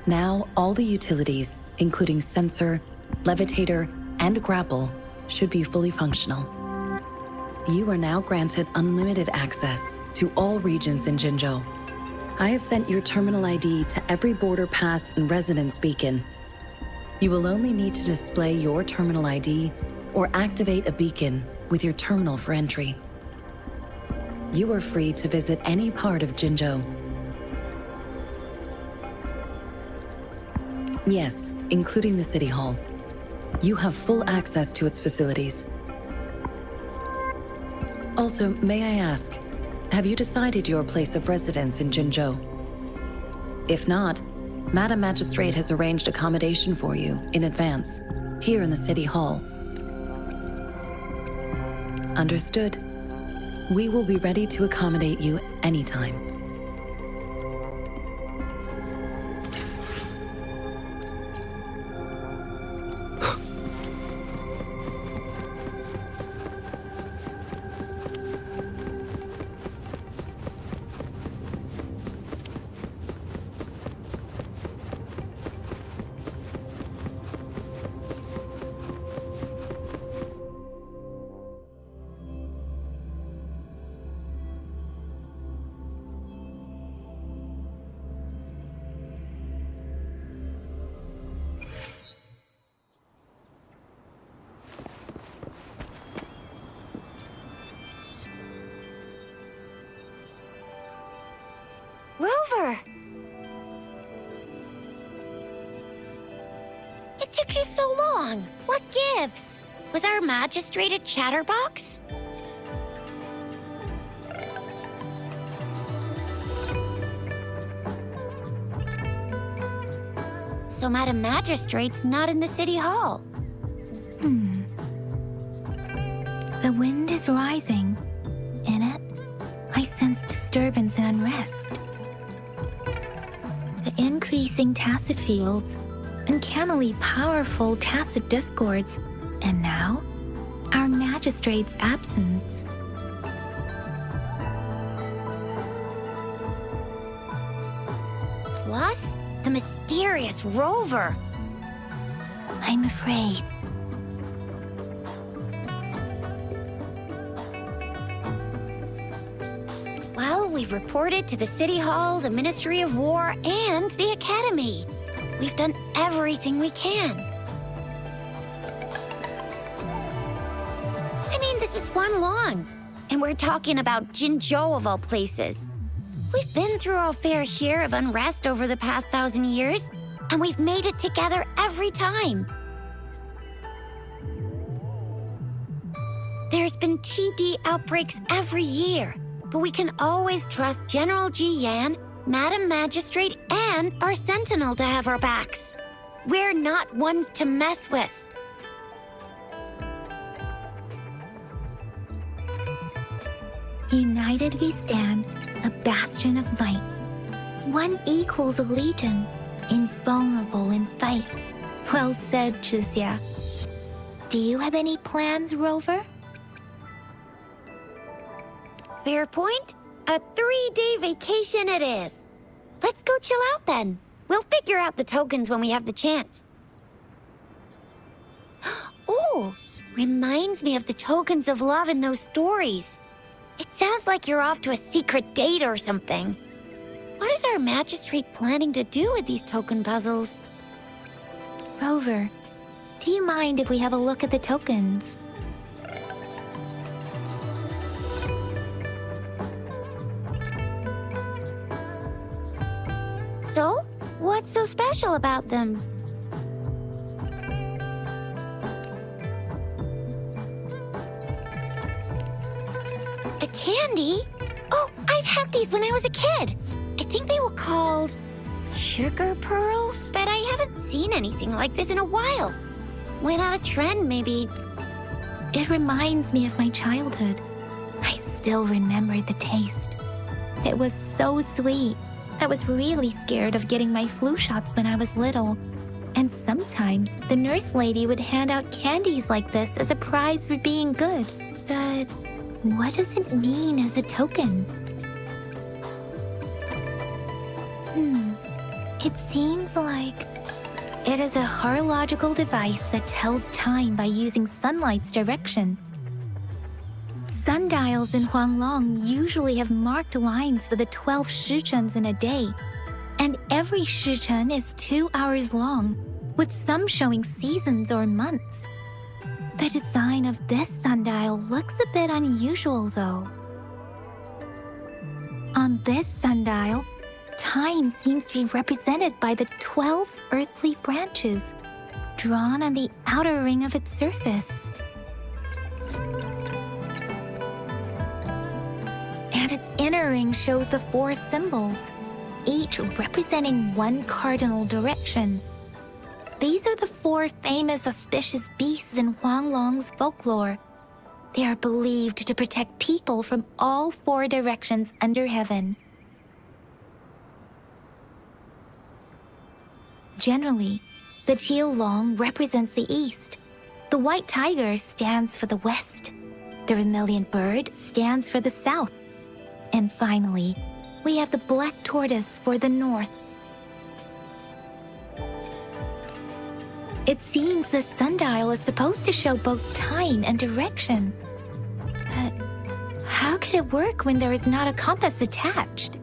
Now, all the utilities, including sensor, levitator, and grapple, should be fully functional. You are now granted unlimited access to all regions in Jinzhou. I have sent your terminal ID to every border pass and resonance beacon. You will only need to display your terminal ID or activate a beacon with your terminal for entry. You are free to visit any part of Jinzhou. Yes, including the City Hall. You have full access to its facilities. Also, may I ask, have you decided your place of residence in Jinzhou? If not, Madam Magistrate has arranged accommodation for you in advance, here in the City Hall. Understood. We will be ready to accommodate you anytime. Rover! It took you so long. What gives? Was our magistrate a chatterbox? So Madam Magistrate's not in the City Hall. The wind is rising. In it, I sense disturbance and unrest. The increasing tacit fields, uncannily powerful tacit discords, and now, our magistrate's absence. Plus, the mysterious Rover. I'm afraid. Well, we've reported to the City Hall, the Ministry of War, and the Academy. We've done everything we can. I mean, this is one long, and we're talking about Jinzhou of all places. We've been through our fair share of unrest over the past 1,000 years, and we've made it together every time. There's been TD outbreaks every year, but we can always trust General Ji Yan, Madam Magistrate, and our Sentinel to have our backs. We're not ones to mess with. United we stand, a bastion of might. One equals a legion, invulnerable in fight. Well said, Chixia. Do you have any plans, Rover? Fair point. A 3-day vacation it is. Let's go chill out then. We'll figure out the tokens when we have the chance. Ooh, reminds me of the tokens of love in those stories. It sounds like you're off to a secret date or something. What is our magistrate planning to do with these token puzzles? Rover, do you mind if we have a look at the tokens? So, what's so special about them? A candy? Oh, I I've had these when I was a kid. I think they were called sugar pearls, but I haven't seen anything like this in a while. Went out of trend, maybe. It reminds me of my childhood. I still remember the taste. It was so sweet. I was really scared of getting my flu shots when I was little. And sometimes the nurse lady would hand out candies like this as a prize for being good. But what does it mean as a token? It seems like it is a horological device that tells time by using sunlight's direction. Sundials in Huanglong usually have marked lines for the 12 shichens in a day, and every shichen is 2 hours long, with some showing seasons or months. The design of this sundial looks a bit unusual, though. On this sundial, time seems to be represented by the 12 earthly branches, drawn on the outer ring of its surface. And its inner ring shows the 4 symbols, each representing one cardinal direction. These are the 4 famous auspicious beasts in Huanglong's folklore. They are believed to protect people from all 4 directions under heaven. Generally, the teal long represents the east. The white tiger stands for the west. The vermilion bird stands for the south. And finally, we have the black tortoise for the north. It seems the sundial is supposed to show both time and direction. But how could it work when there is not a compass attached?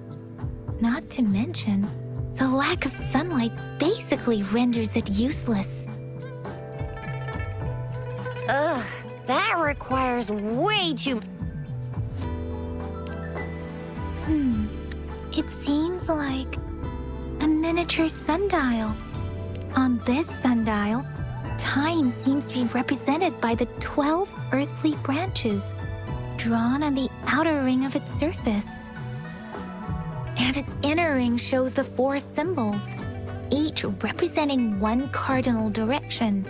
Not to mention, the lack of sunlight basically renders it useless. Ugh, that requires way too... It seems like a miniature sundial. On this sundial, time seems to be represented by the 12 earthly branches, drawn on the outer ring of its surface. And its inner ring shows the 4 symbols, each representing one cardinal direction.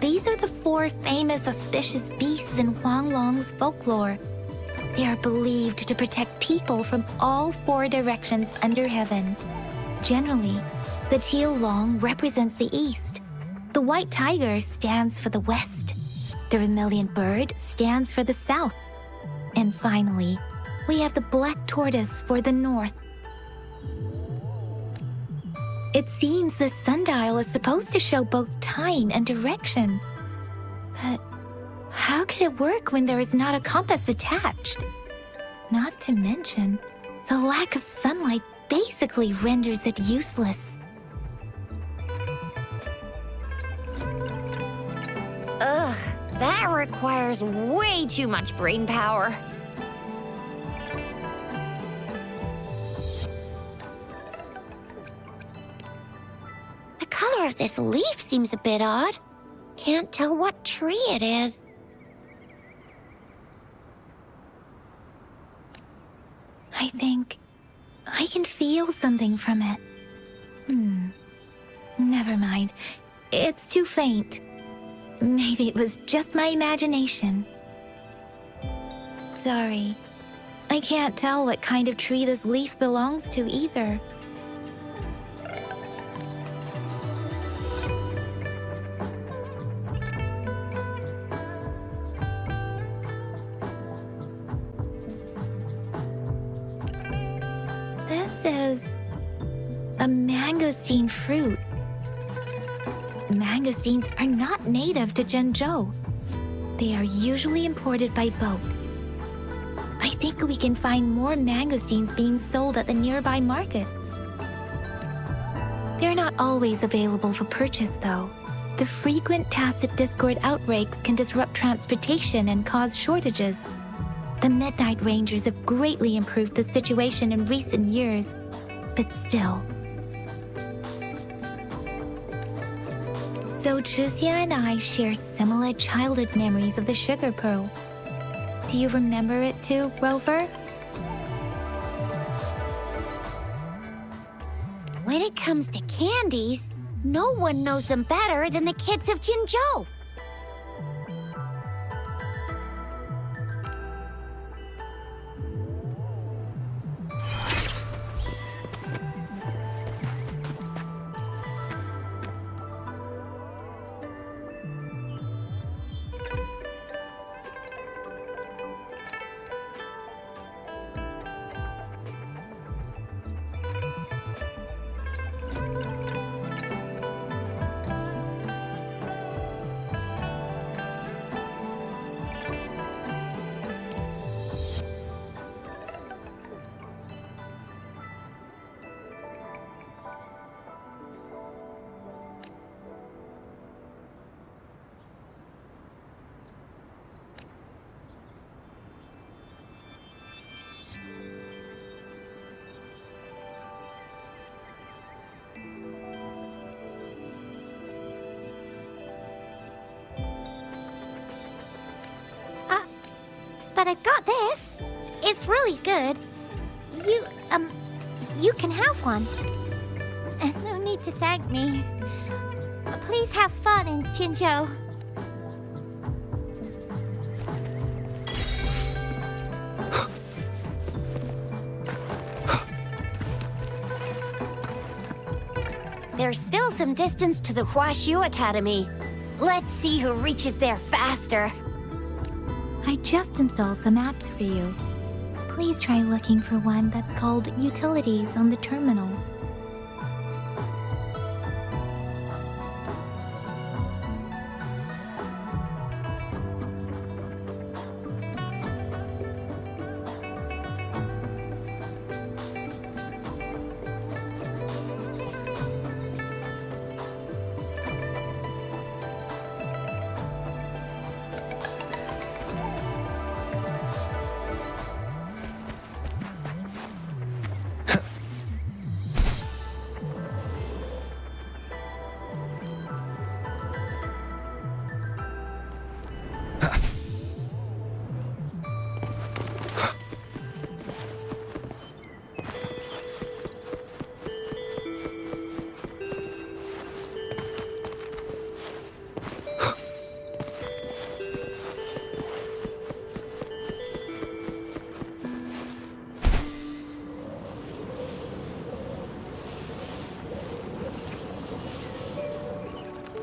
These are the 4 famous auspicious beasts in Huanglong's folklore. They are believed to protect people from all 4 directions under heaven. Generally, the teal long represents the east. The white tiger stands for the west. The vermilion bird stands for the south. And finally, we have the black tortoise for the north. It seems the sundial is supposed to show both time and direction. But how could it work when there is not a compass attached? Not to mention, the lack of sunlight basically renders it useless. Ugh, that requires way too much brain power. The color of this leaf seems a bit odd. Can't tell what tree it is. I think I can feel something from it. Never mind. It's too faint. Maybe it was just my imagination. Sorry. I can't tell what kind of tree this leaf belongs to either. This is a mangosteen fruit. Mangosteens are not native to Zhengzhou. They are usually imported by boat. I think we can find more mangosteens being sold at the nearby markets. They're not always available for purchase, though. The frequent tacit discord outbreaks can disrupt transportation and cause shortages. The Midnight Rangers have greatly improved the situation in recent years, but still. So Zhixia and I share similar childhood memories of the sugar pearl. Do you remember it too, Rover? when it comes to candies, no one knows them better than the kids of Jinzhou. But I got this. It's really good. You can have one. And no need to thank me. Please have fun in Jinzhou. There's still some distance to the Huaxiu Academy. Let's see who reaches there faster. I just installed some apps for you. Please try looking for one that's called Utilities on the terminal.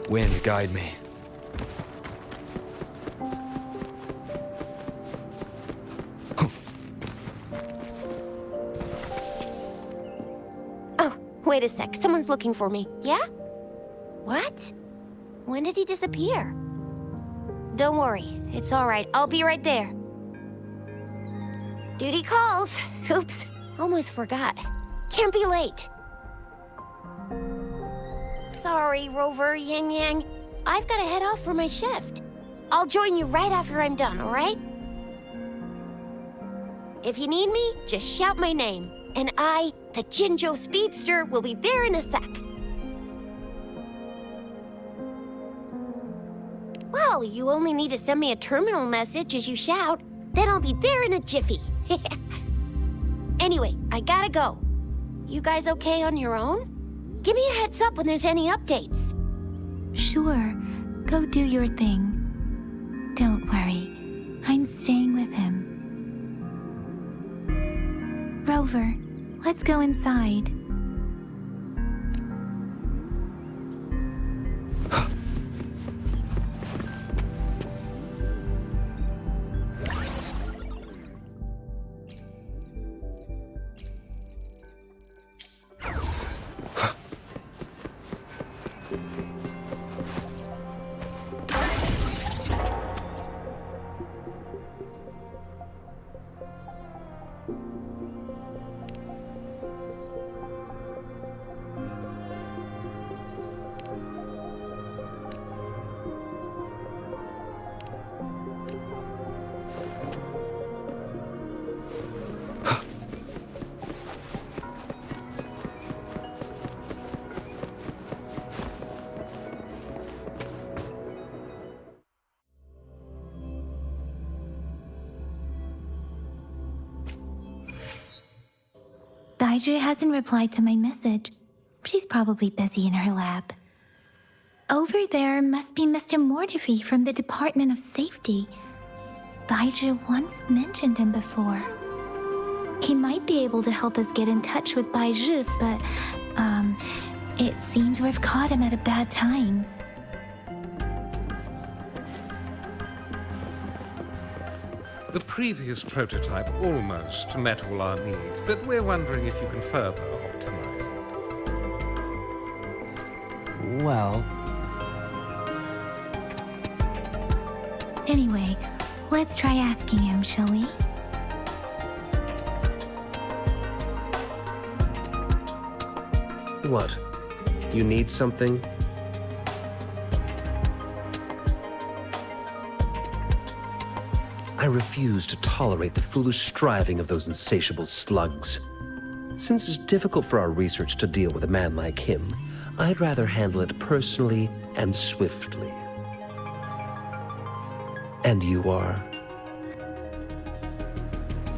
Wind, guide me. Oh, wait a sec. Someone's looking for me. Yeah? What? When did he disappear? Don't worry. It's all right. I'll be right there. Duty calls. Oops. Almost forgot. Can't be late. Sorry, Rover, Yang Yang. I've got to head off for my shift. I'll join you right after I'm done, all right? If you need me, just shout my name. And I, the Jinzhou Speedster, will be there in a sec. Well, you only need to send me a terminal message as you shout. Then I'll be there in a jiffy. Anyway, I gotta go. You guys okay on your own? Give me a heads up when there's any updates. Sure, go do your thing. Don't worry, I'm staying with him. Rover, let's go inside. Daijie hasn't replied to my message. She's probably busy in her lab. Over there must be Mr. Mortefi from the Department of Safety. Baizhi once mentioned him before. He might be able to help us get in touch with Baizhi, but, it seems we've caught him at a bad time. The previous prototype almost met all our needs, but we're wondering if you can further optimize it. Well, Anyway, let's try asking him, shall we? What? You need something? I refuse to tolerate the foolish striving of those insatiable slugs. Since it's difficult for our research to deal with a man like him, I'd rather handle it personally and swiftly. And you are?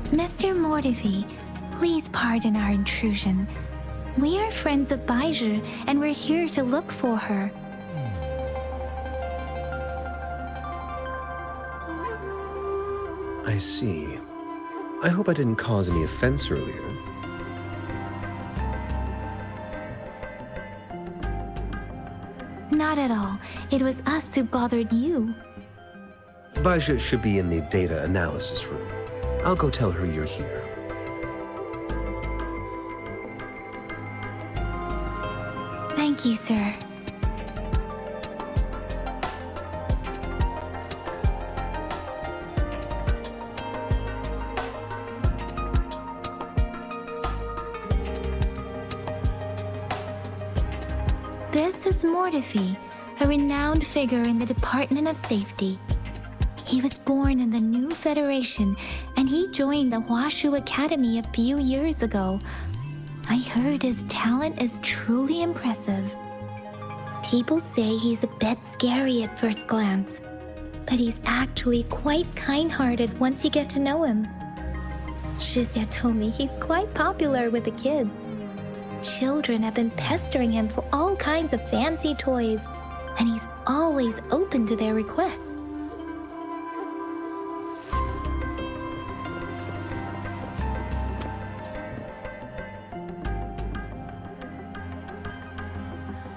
Mr. Mortefi, please pardon our intrusion. We are friends of Baizhi, and we're here to look for her. I see. I hope I didn't cause any offense earlier. Not at all. It was us who bothered you. Baizhi should be in the data analysis room. I'll go tell her you're here. Thank you, sir. This is Mortefi, a renowned figure in the Department of Safety. He was born in the new Federation, and he joined the Huashu Academy a few years ago. I heard his talent is truly impressive. People say he's a bit scary at first glance, but he's actually quite kind-hearted once you get to know him. Shixia told me he's quite popular with the kids. Children have been pestering him for all kinds of fancy toys, and he's always open to their requests.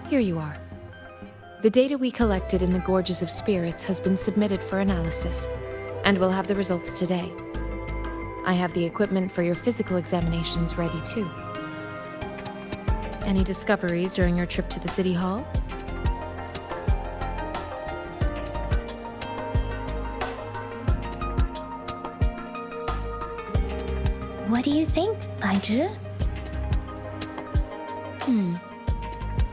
Here you are. The data we collected in the Gorges of Spirits has been submitted for analysis, and we'll have the results today. I have the equipment for your physical examinations ready too. Any discoveries during your trip to the City Hall? What do you think, Baizhi?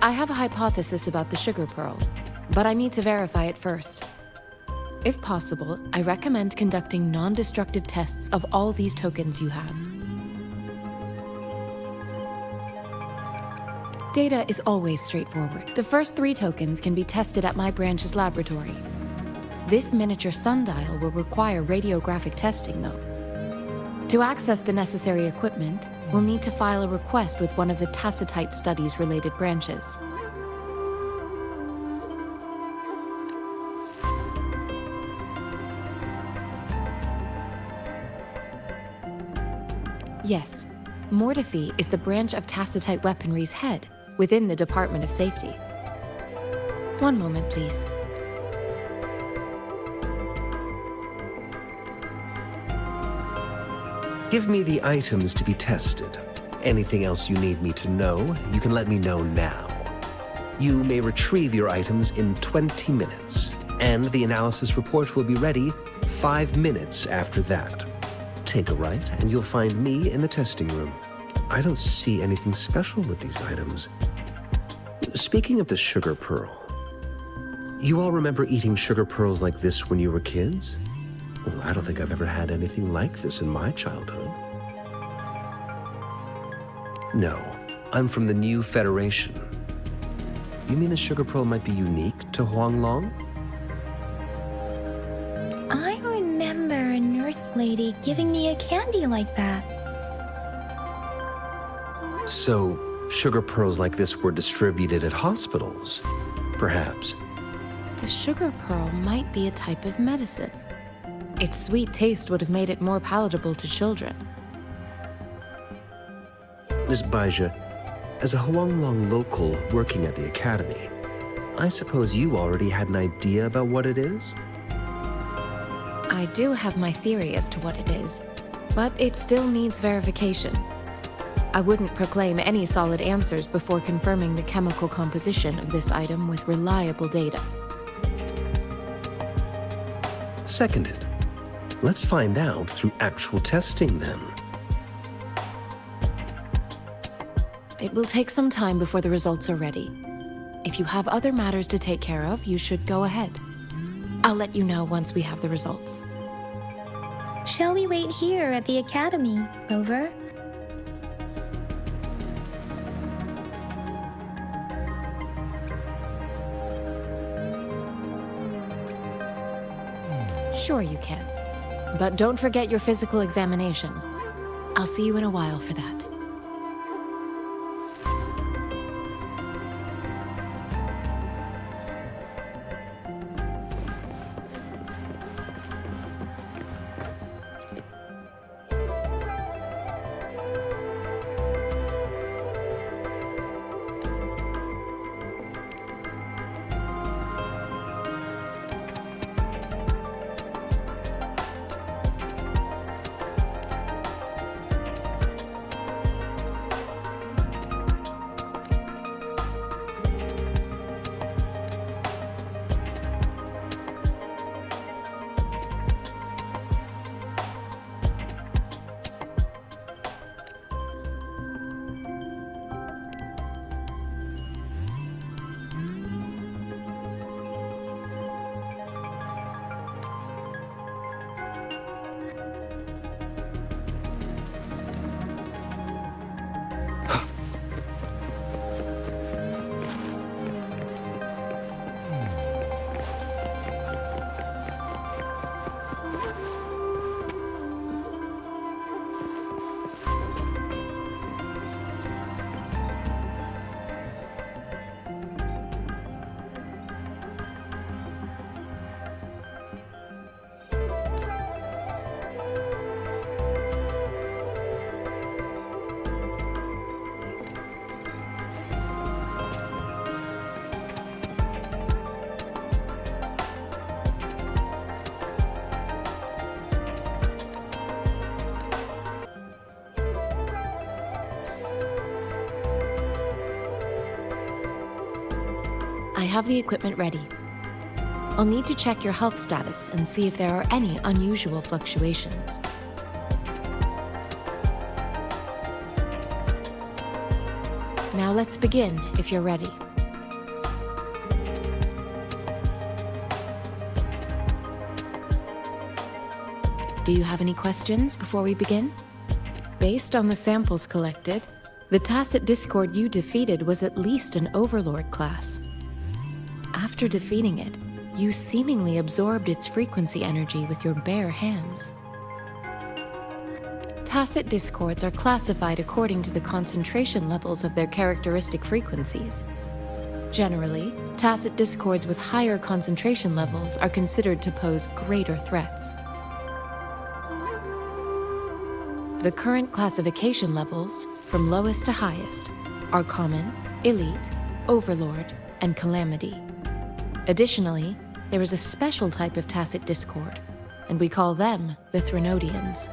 I have a hypothesis about the sugar pearl, but I need to verify it first. If possible, I recommend conducting non-destructive tests of all these tokens you have. Data is always straightforward. The first 3 tokens can be tested at my branch's laboratory. This miniature sundial will require radiographic testing, though. To access the necessary equipment, we'll need to file a request with one of the Tacitite Studies-related branches. Yes, Mortefi is the branch of Tacitite Weaponry's head within the Department of Safety. One moment, please. Give me the items to be tested. Anything else you need me to know, you can let me know now. You may retrieve your items in 20 minutes, and the analysis report will be ready 5 minutes after that. Take a right, and you'll find me in the testing room. I don't see anything special with these items. Speaking of the sugar pearl, you all remember eating sugar pearls like this when you were kids? Well, I don't think I've ever had anything like this in my childhood. No, I'm from the new Federation. You mean the sugar pearl might be unique to Huanglong? I remember a nurse lady giving me a candy like that. So, sugar pearls like this were distributed at hospitals, perhaps. The sugar pearl might be a type of medicine. Its sweet taste would have made it more palatable to children. Miss Baija, as a Huanglong local working at the academy, I suppose you already had an idea about what it is? I do have my theory as to what it is, but it still needs verification. I wouldn't proclaim any solid answers before confirming the chemical composition of this item with reliable data. Seconded. Let's find out through actual testing then. It will take some time before the results are ready. If you have other matters to take care of, you should go ahead. I'll let you know once we have the results. Shall we wait here at the academy, Rover? Sure you can. But don't forget your physical examination. I'll see you in a while for that. I have the equipment ready. I'll need to check your health status and see if there are any unusual fluctuations. Now let's begin, if you're ready. Do you have any questions before we begin? Based on the samples collected, the Tacit Discord you defeated was at least an Overlord class. After defeating it, you seemingly absorbed its frequency energy with your bare hands. Tacit discords are classified according to the concentration levels of their characteristic frequencies. Generally, tacit discords with higher concentration levels are considered to pose greater threats. The current classification levels, from lowest to highest, are Common, Elite, Overlord, and Calamity. Additionally, there is a special type of tacit discord, and we call them the Threnodians.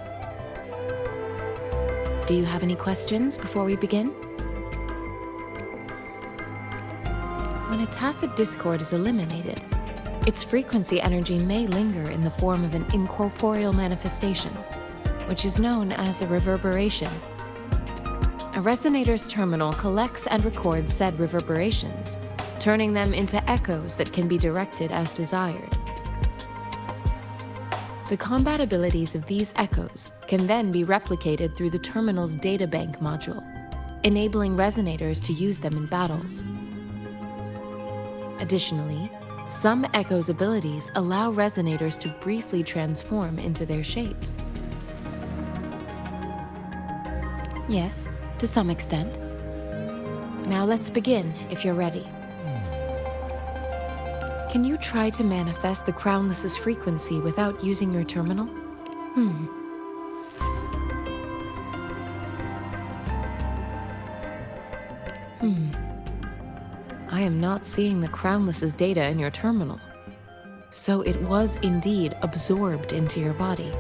Do you have any questions before we begin? When a tacit discord is eliminated, its frequency energy may linger in the form of an incorporeal manifestation, which is known as a reverberation. A resonator's terminal collects and records said reverberations, turning them into echoes that can be directed as desired. The combat abilities of these echoes can then be replicated through the terminal's databank module, enabling resonators to use them in battles. Additionally, some echoes' abilities allow resonators to briefly transform into their shapes. Yes, to some extent. Now let's begin, if you're ready. Can you try to manifest the Crownless's frequency without using your terminal? I am not seeing the Crownless's data in your terminal. So it was indeed absorbed into your body.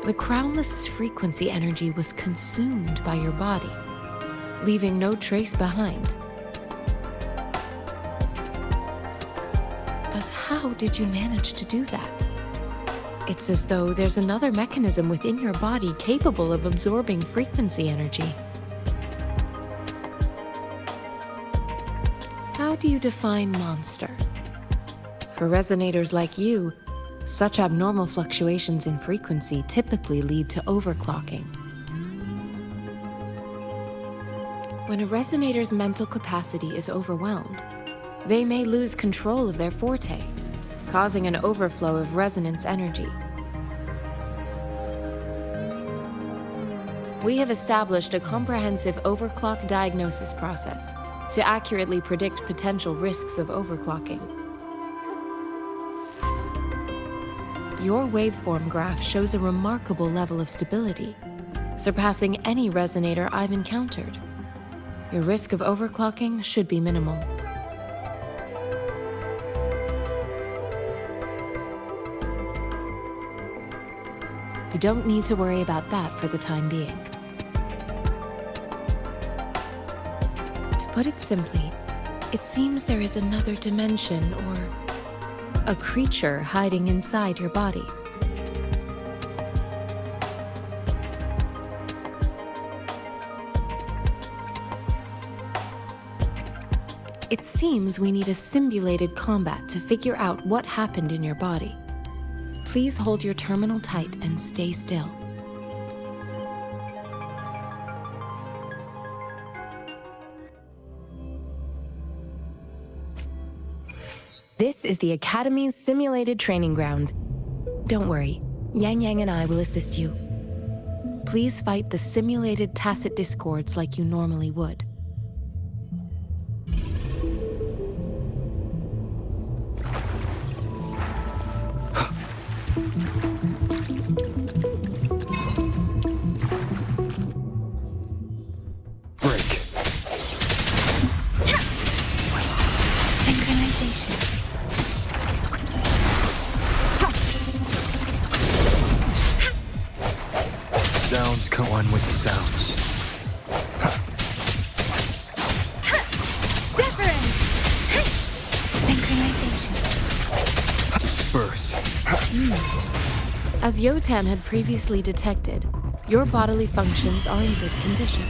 The Crownless's frequency energy was consumed by your body, leaving no trace behind. But how did you manage to do that? It's as though there's another mechanism within your body capable of absorbing frequency energy. How do you define monster? For resonators like you, such abnormal fluctuations in frequency typically lead to overclocking. When a resonator's mental capacity is overwhelmed, they may lose control of their forte, causing an overflow of resonance energy. We have established a comprehensive overclock diagnosis process to accurately predict potential risks of overclocking. Your waveform graph shows a remarkable level of stability, surpassing any resonator I've encountered. Your risk of overclocking should be minimal. You don't need to worry about that for the time being. To put it simply, it seems there is another dimension or a creature hiding inside your body. It seems we need a simulated combat to figure out what happened in your body. Please hold your terminal tight and stay still. This is the Academy's simulated training ground. Don't worry, Yang Yang and I will assist you. Please fight the simulated tacit discords like you normally would. Sounds go on with the sounds. Disperse. As Yotan had previously detected, your bodily functions are in good condition,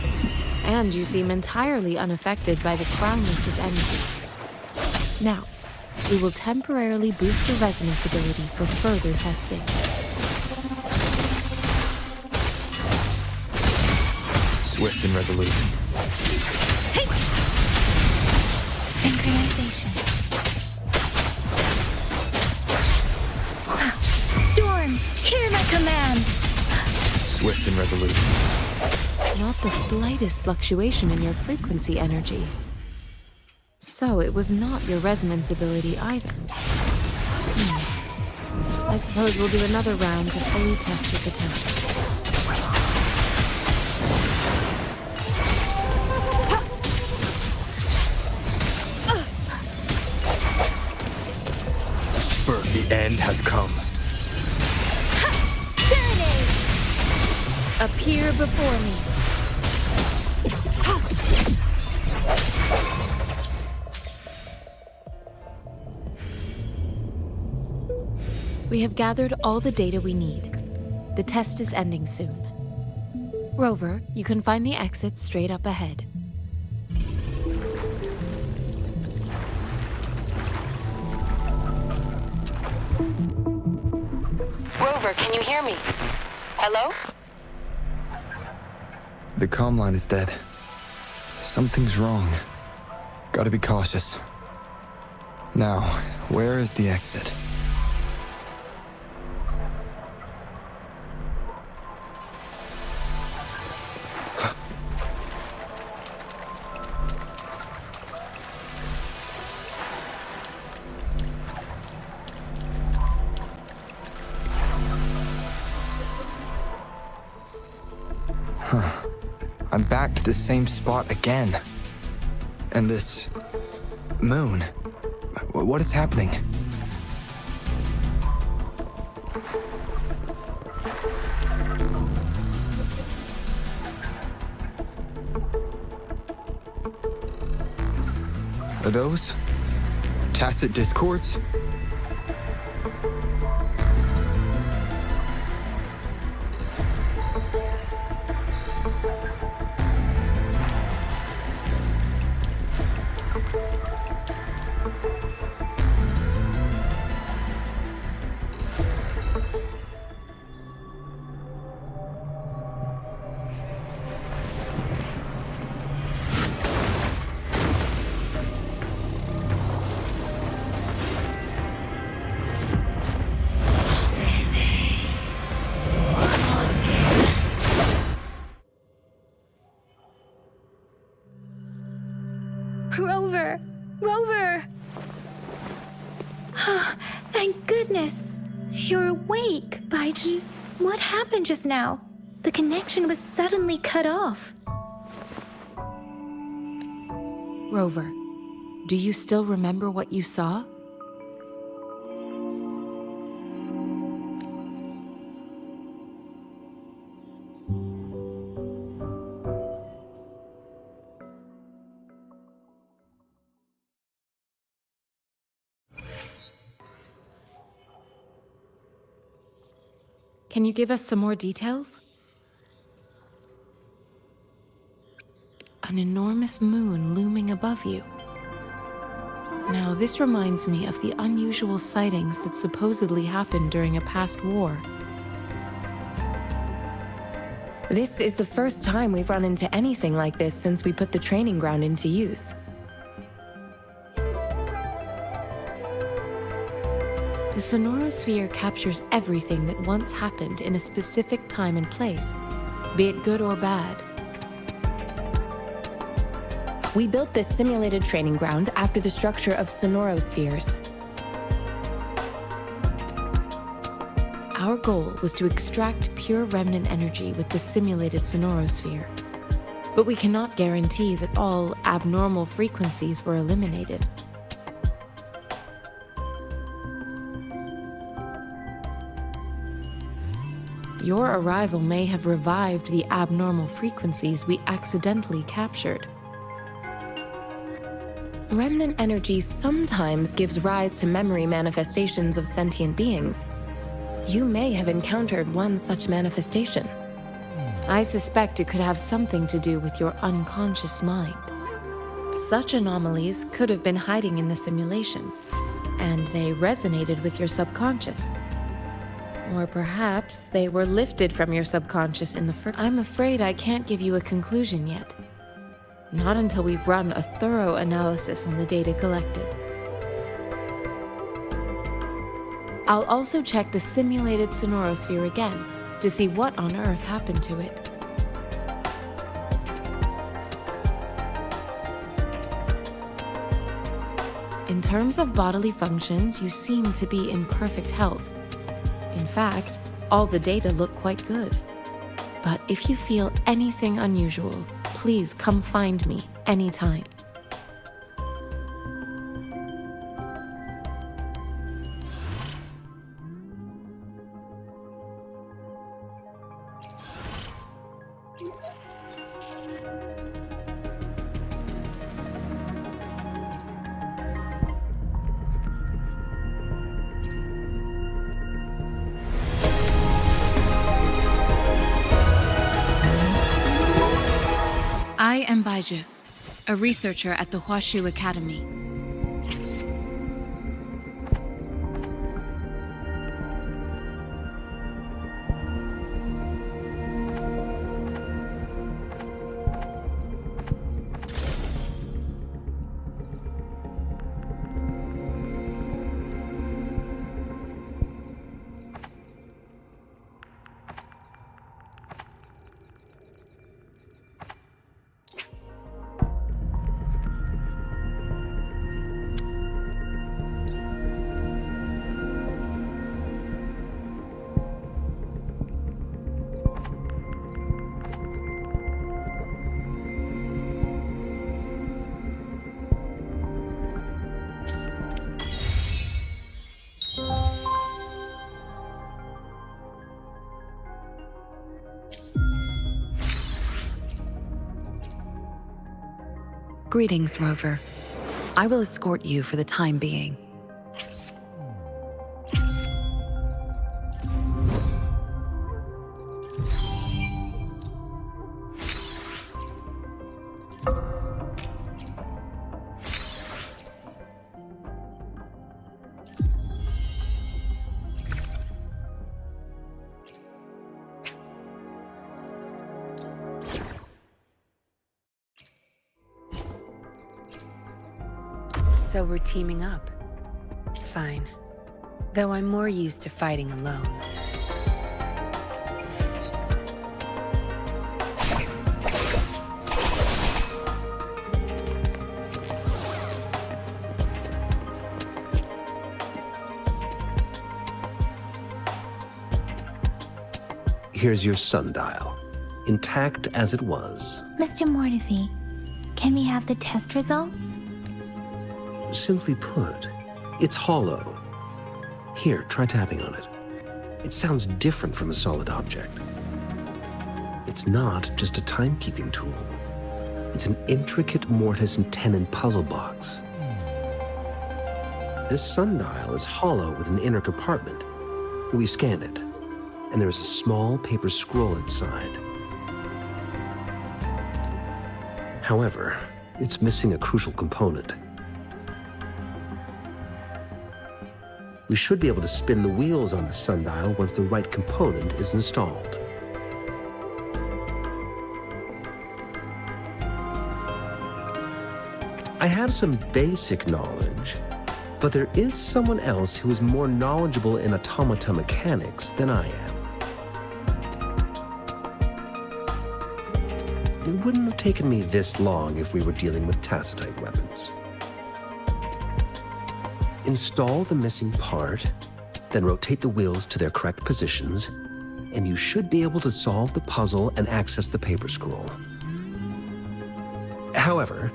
and you seem entirely unaffected by the Crownless's energy. Now, we will temporarily boost your resonance ability for further testing. Swift and resolute. Synchronization. Storm, hear my command. Swift and resolute. Not the slightest fluctuation in your frequency energy. So it was not your resonance ability either. I suppose we'll do another round to fully test your potential. The end has come. Appear before me. We have gathered all the data we need. The test is ending soon. Rover, you can find the exit straight up ahead. Rover, can you hear me? Hello? The comm line is dead. Something's wrong. Gotta be cautious. Now, where is the exit? I'm back to the same spot again. And this moon. What is happening? Are those tacit discords? Rover! Rover! Oh, thank goodness! You're awake, Baiji. What happened just now? The connection was suddenly cut off. Rover, do you still remember what you saw? Can you give us some more details? An enormous moon looming above you. Now, this reminds me of the unusual sightings that supposedly happened during a past war. This is the first time we've run into anything like this since we put the training ground into use. The sonorosphere captures everything that once happened in a specific time and place, be it good or bad. We built this simulated training ground after the structure of sonorospheres. Our goal was to extract pure remnant energy with the simulated sonorosphere, but we cannot guarantee that all abnormal frequencies were eliminated. Your arrival may have revived the abnormal frequencies we accidentally captured. Remnant energy sometimes gives rise to memory manifestations of sentient beings. You may have encountered one such manifestation. I suspect it could have something to do with your unconscious mind. Such anomalies could have been hiding in the simulation, and they resonated with your subconscious. Or perhaps they were lifted from your subconscious in the first. I'm afraid I can't give you a conclusion yet. Not until we've run a thorough analysis on the data collected. I'll also check the simulated sonorosphere again to see what on earth happened to it. In terms of bodily functions, you seem to be in perfect health. In fact, all the data look quite good. But if you feel anything unusual, please come find me anytime. I am Baiju, a researcher at the Huashu Academy. Greetings, Rover. I will escort you for the time being. So we're teaming up. It's fine. Though I'm more used to fighting alone. Here's your sundial, intact as it was. Mr. Mortefi, can we have the test results? Simply put, it's hollow. Here, try tapping on it. It sounds different from a solid object. It's not just a timekeeping tool. It's an intricate mortise and tenon puzzle box. This sundial is hollow with an inner compartment. We scanned it, and there is a small paper scroll inside. However, it's missing a crucial component. We should be able to spin the wheels on the sundial once the right component is installed. I have some basic knowledge, but there is someone else who is more knowledgeable in automata mechanics than I am. It wouldn't have taken me this long if we were dealing with tacitite weapons. Install the missing part, then rotate the wheels to their correct positions, and you should be able to solve the puzzle and access the paper scroll. However,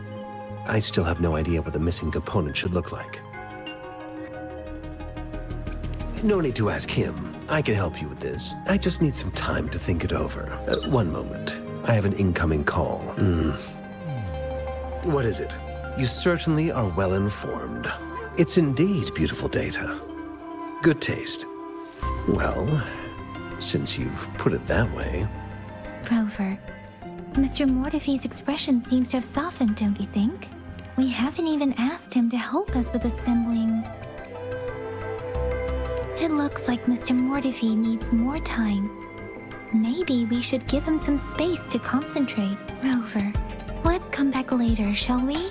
I still have no idea what the missing component should look like. No need to ask him. I can help you with this. I just need some time to think it over. One moment. I have an incoming call. What is it? You certainly are well informed. It's indeed beautiful data. Good taste. Well, since you've put it that way. Rover, Mr. Mortefi's expression seems to have softened, don't you think? We haven't even asked him to help us with assembling. It looks like Mr. Mortefi needs more time. Maybe we should give him some space to concentrate. Rover, let's come back later, shall we?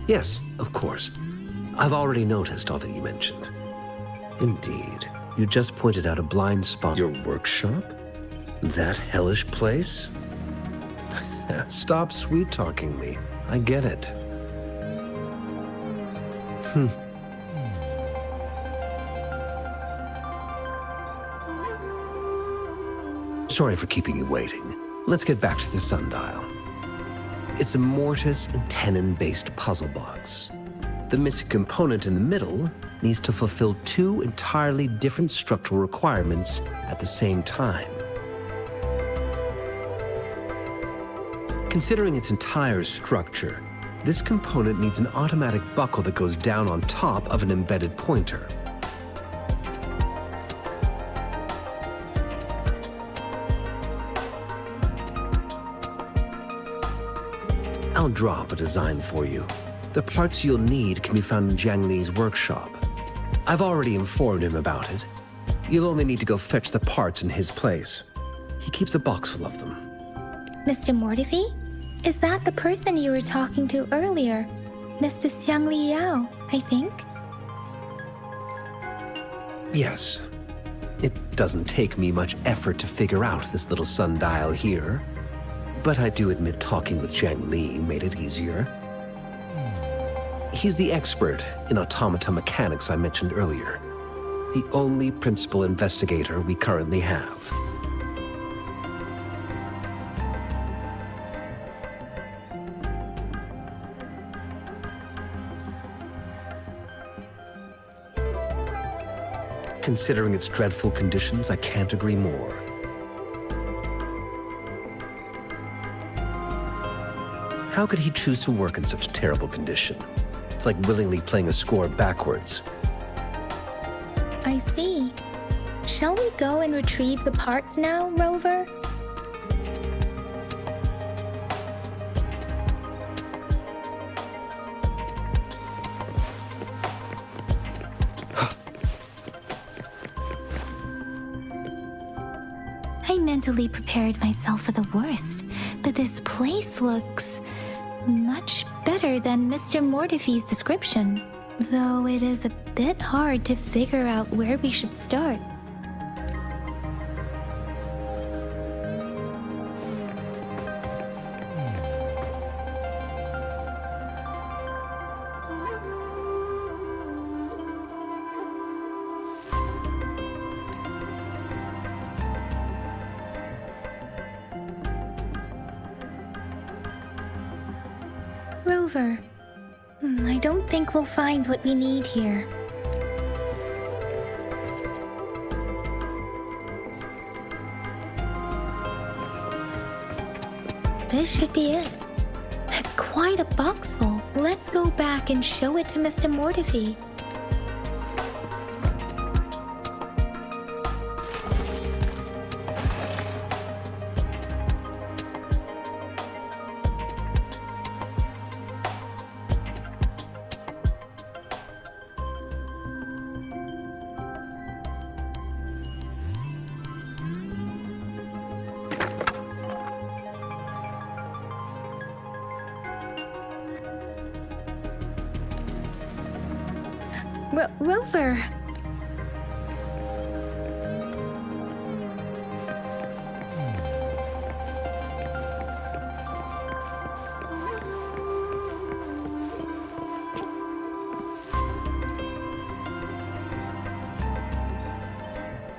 Yes, of course. I've already noticed all that you mentioned. Indeed. You just pointed out a blind spot. Your workshop? That hellish place? Stop sweet-talking me. I get it. Sorry for keeping you waiting. Let's get back to the sundial. It's a mortise and tenon-based puzzle box. The missing component in the middle needs to fulfill two entirely different structural requirements at the same time. Considering its entire structure, this component needs an automatic buckle that goes down on top of an embedded pointer. I'll draw up a design for you. The parts you'll need can be found in Jiang Li's workshop. I've already informed him about it. You'll only need to go fetch the parts in his place. He keeps a box full of them. Mr. Mortefi? Is that the person you were talking to earlier? Mr. Xiang Li Yao, I think? Yes. It doesn't take me much effort to figure out this little sundial here. But I do admit talking with Jiang Li made it easier. He's the expert in automata mechanics I mentioned earlier. The only principal investigator we currently have. Considering its dreadful conditions, I can't agree more. How could he choose to work in such terrible condition? It's like willingly playing a score backwards. I see. Shall we go and retrieve the parts now, Rover? I mentally prepared myself for the worst, but this place looks much better than Mr. Mortefi's description, though it is a bit hard to figure out where we should start. Rover, I don't think we'll find what we need here. This should be it. It's quite a box full. Let's go back and show it to Mr. Mortefi. Rover!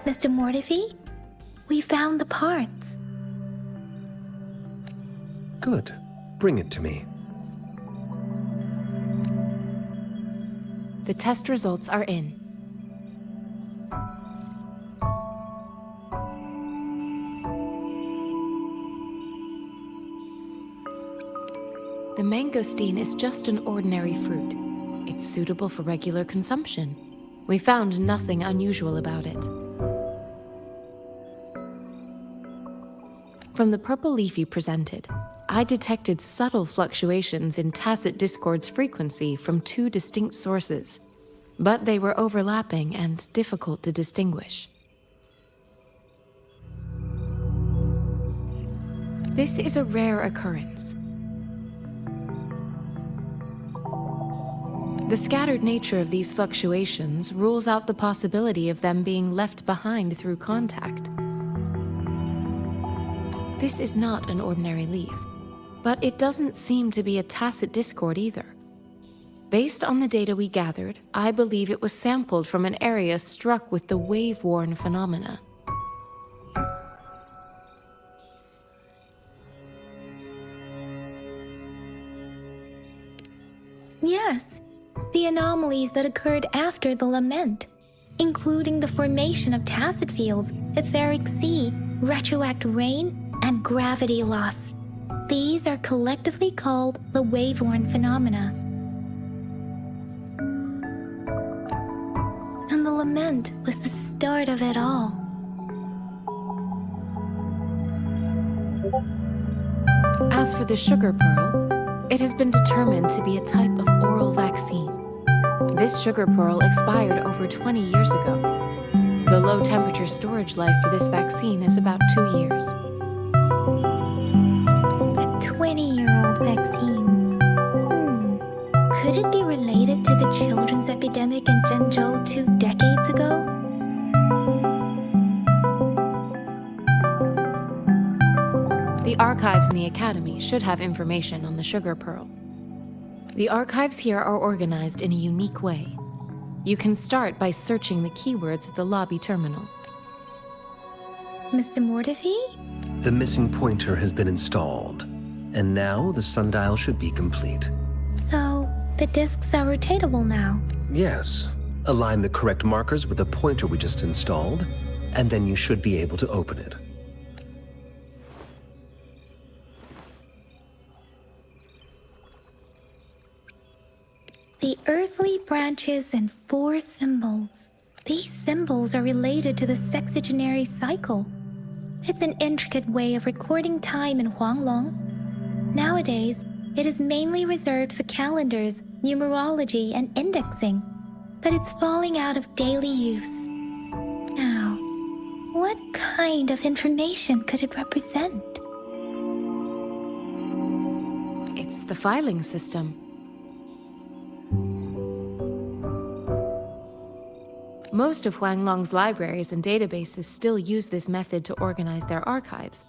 Mr. Mortefi, we found the parts. Good. Bring it to me. The test results are in. The mangosteen is just an ordinary fruit. It's suitable for regular consumption. We found nothing unusual about it. From the purple leaf you presented, I detected subtle fluctuations in tacit discord's frequency from two distinct sources, but they were overlapping and difficult to distinguish. This is a rare occurrence. The scattered nature of these fluctuations rules out the possibility of them being left behind through contact. This is not an ordinary leaf, but it doesn't seem to be a tacit discord either. Based on the data we gathered, I believe it was sampled from an area struck with the wave-worn phenomena. anomalies that occurred after the lament, including the formation of tacit fields, etheric sea, retroact rain, and gravity loss. These are collectively called the wave-worn phenomena. And the lament was the start of it all. As for the sugar pearl, it has been determined to be a type of oral vaccine. This sugar pearl expired over 20 years ago. The low-temperature storage life for this vaccine is about 2 years. A 20-year-old vaccine. Could it be related to the children's epidemic in Zhengzhou 2 decades ago? The archives in the Academy should have information on the sugar pearl. The archives here are organized in a unique way. You can start by searching the keywords at the lobby terminal. Mr. Mortefi? The missing pointer has been installed, and now the sundial should be complete. So, the discs are rotatable now? Yes. Align the correct markers with the pointer we just installed, and then you should be able to open it. The earthly branches and 4 symbols. These symbols are related to the sexagenary cycle. It's an intricate way of recording time in Huanglong. Nowadays, it is mainly reserved for calendars, numerology, and indexing, but it's falling out of daily use. Now, what kind of information could it represent? It's the filing system. Most of Huanglong's libraries and databases still use this method to organize their archives,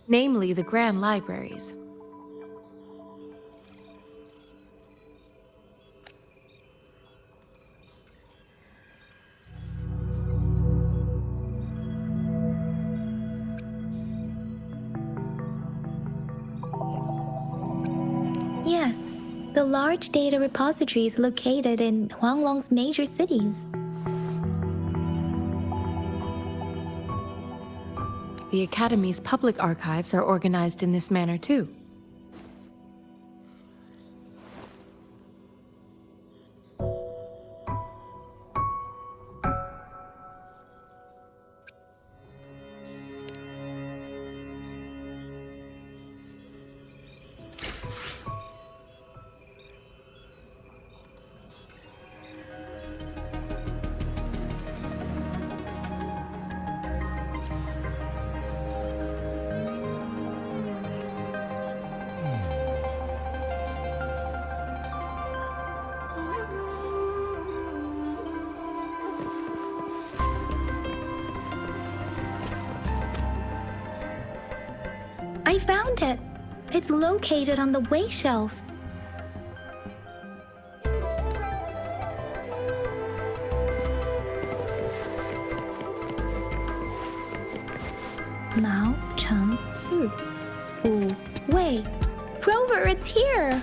namely the Grand Libraries. Yes, the large data repositories located in Huanglong's major cities. The Academy's public archives are organized in this manner too. I found it. It's located on the way shelf. Mao Cheng Si. Wu Wei. Rover, it's here!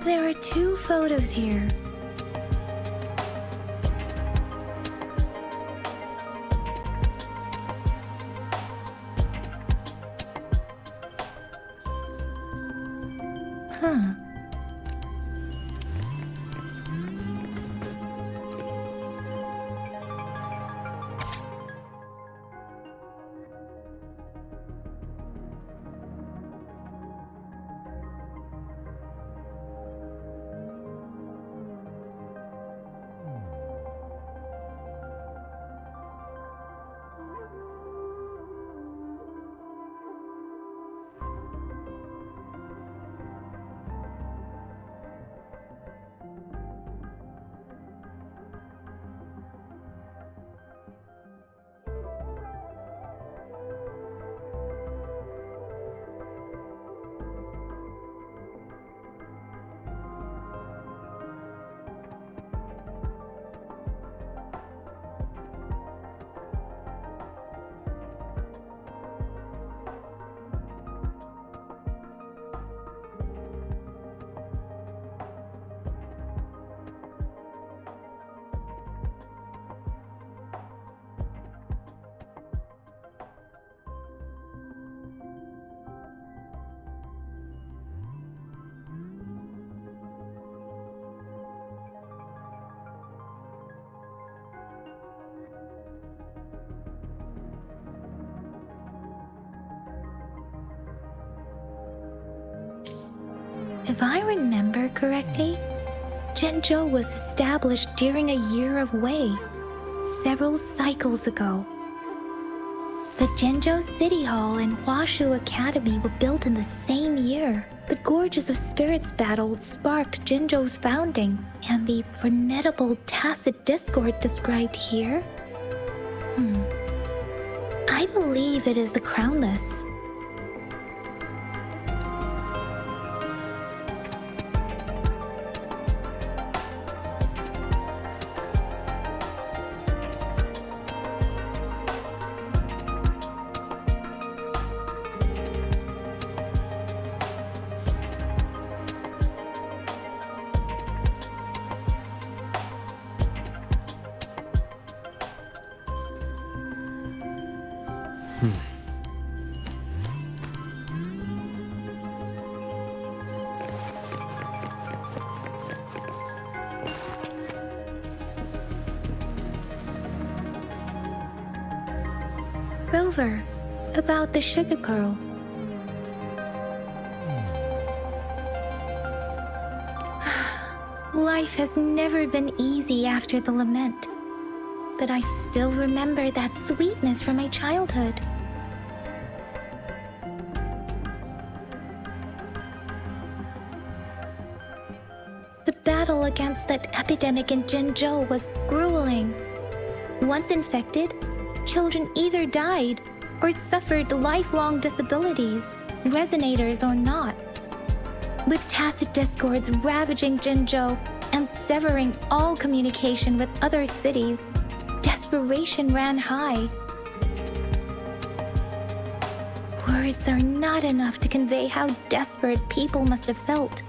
There are 2 photos here. Huh. If I remember correctly, Jinzhou was established during a year of Wei, several cycles ago. The Jinzhou City Hall and Huashu Academy were built in the same year. The Gorges of Spirits battle sparked Jinzhou's founding, and the formidable tacit discord described here? I believe it is the Crownless. Rover, about the sugar pearl. Life has never been easy after the lament, but I still remember that sweetness from my childhood. The battle against that epidemic in Jinzhou was grueling. Once infected, children either died or suffered lifelong disabilities, resonators or not. With tacit discords ravaging Jinzhou and severing all communication with other cities, desperation ran high. Words are not enough to convey how desperate people must have felt.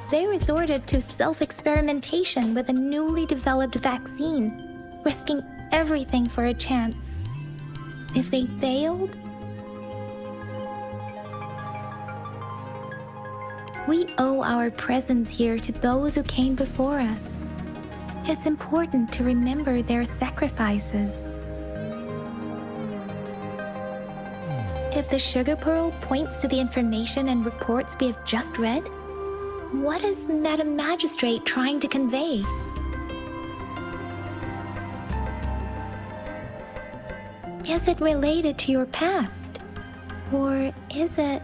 They resorted to self-experimentation with a newly developed vaccine, risking everything for a chance. If they failed, we owe our presence here to those who came before us. It's important to remember their sacrifices. If the sugar pearl points to the information and reports we have just read, what is Madam Magistrate trying to convey? Is it related to your past? Or is it...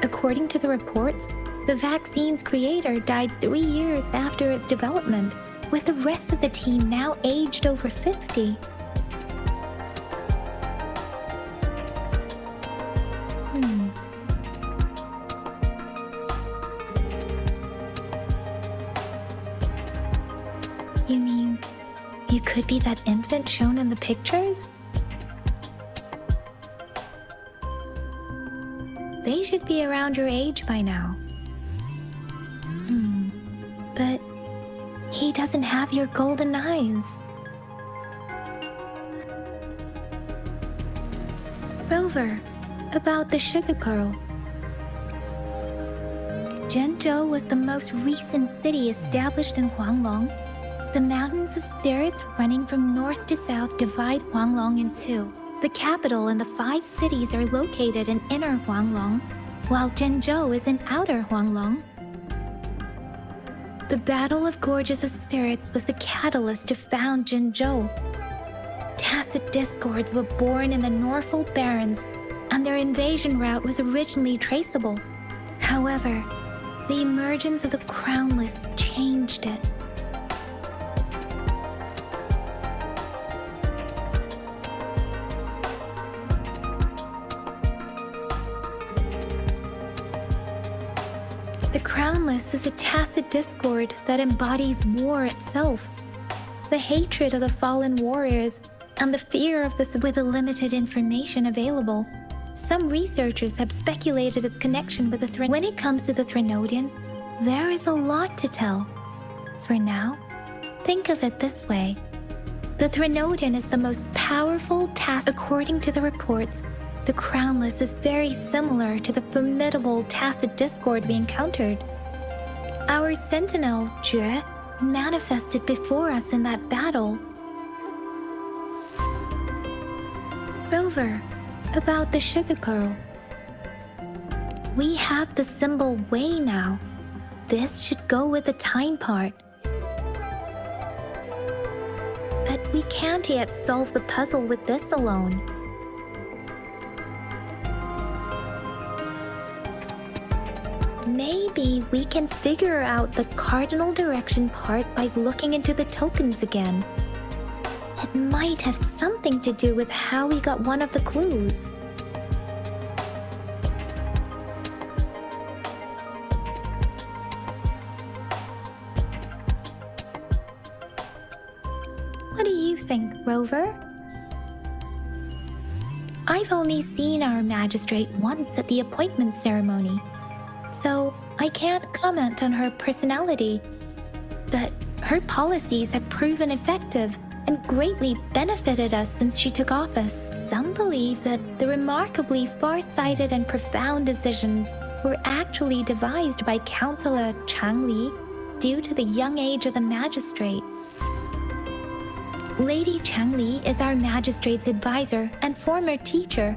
According to the reports, the vaccine's creator died 3 years after its development, with the rest of the team now aged over 50. You mean, you could be that infant shown in the pictures? They should be around your age by now. But he doesn't have your golden eyes. Rover, about the sugar pearl. Zhenzhou was the most recent city established in Huanglong. The mountains of spirits running from north to south divide Huanglong in two. The capital and the 5 cities are located in inner Huanglong, while Zhenzhou is in outer Huanglong. The Battle of Gorges of Spirits was the catalyst to found Zhenzhou. Tacit discords were born in the Norfolk Barrens, and their invasion route was originally traceable. However, the emergence of the Crownless changed it. The Crownless is a tacit discord that embodies war itself. The hatred of the fallen warriors and the fear of this with the limited information available. Some researchers have speculated its connection with the When it comes to the Threnodian, there is a lot to tell. For now, think of it this way. The Threnodian is the most powerful task. According to the reports, the Crownless is very similar to the formidable tacit discord we encountered. Our sentinel, Jue, manifested before us in that battle. Rover, about the sugar pearl. We have the symbol Wei now. This should go with the time part. But we can't yet solve the puzzle with this alone. Maybe we can figure out the cardinal direction part by looking into the tokens again. It might have something to do with how we got one of the clues. What do you think, Rover? I've only seen our magistrate once at the appointment ceremony, so I can't comment on her personality. But her policies have proven effective and greatly benefited us since she took office. Some believe that the remarkably far-sighted and profound decisions were actually devised by Councillor Chang Li due to the young age of the magistrate. Lady Chang Li is our magistrate's advisor and former teacher.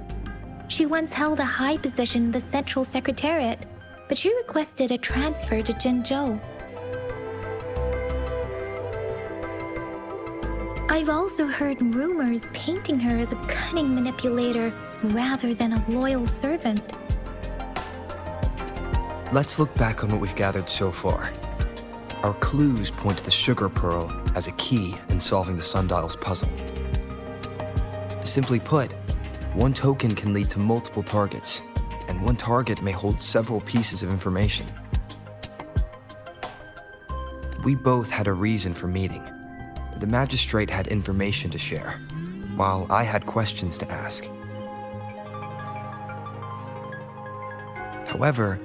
She once held a high position in the Central Secretariat, but she requested a transfer to Zhenzhou. I've also heard rumors painting her as a cunning manipulator rather than a loyal servant. Let's look back on what we've gathered so far. Our clues point to the sugar pearl as a key in solving the sundial's puzzle. Simply put, one token can lead to multiple targets, and one target may hold several pieces of information. We both had a reason for meeting. The magistrate had information to share, while I had questions to ask. However,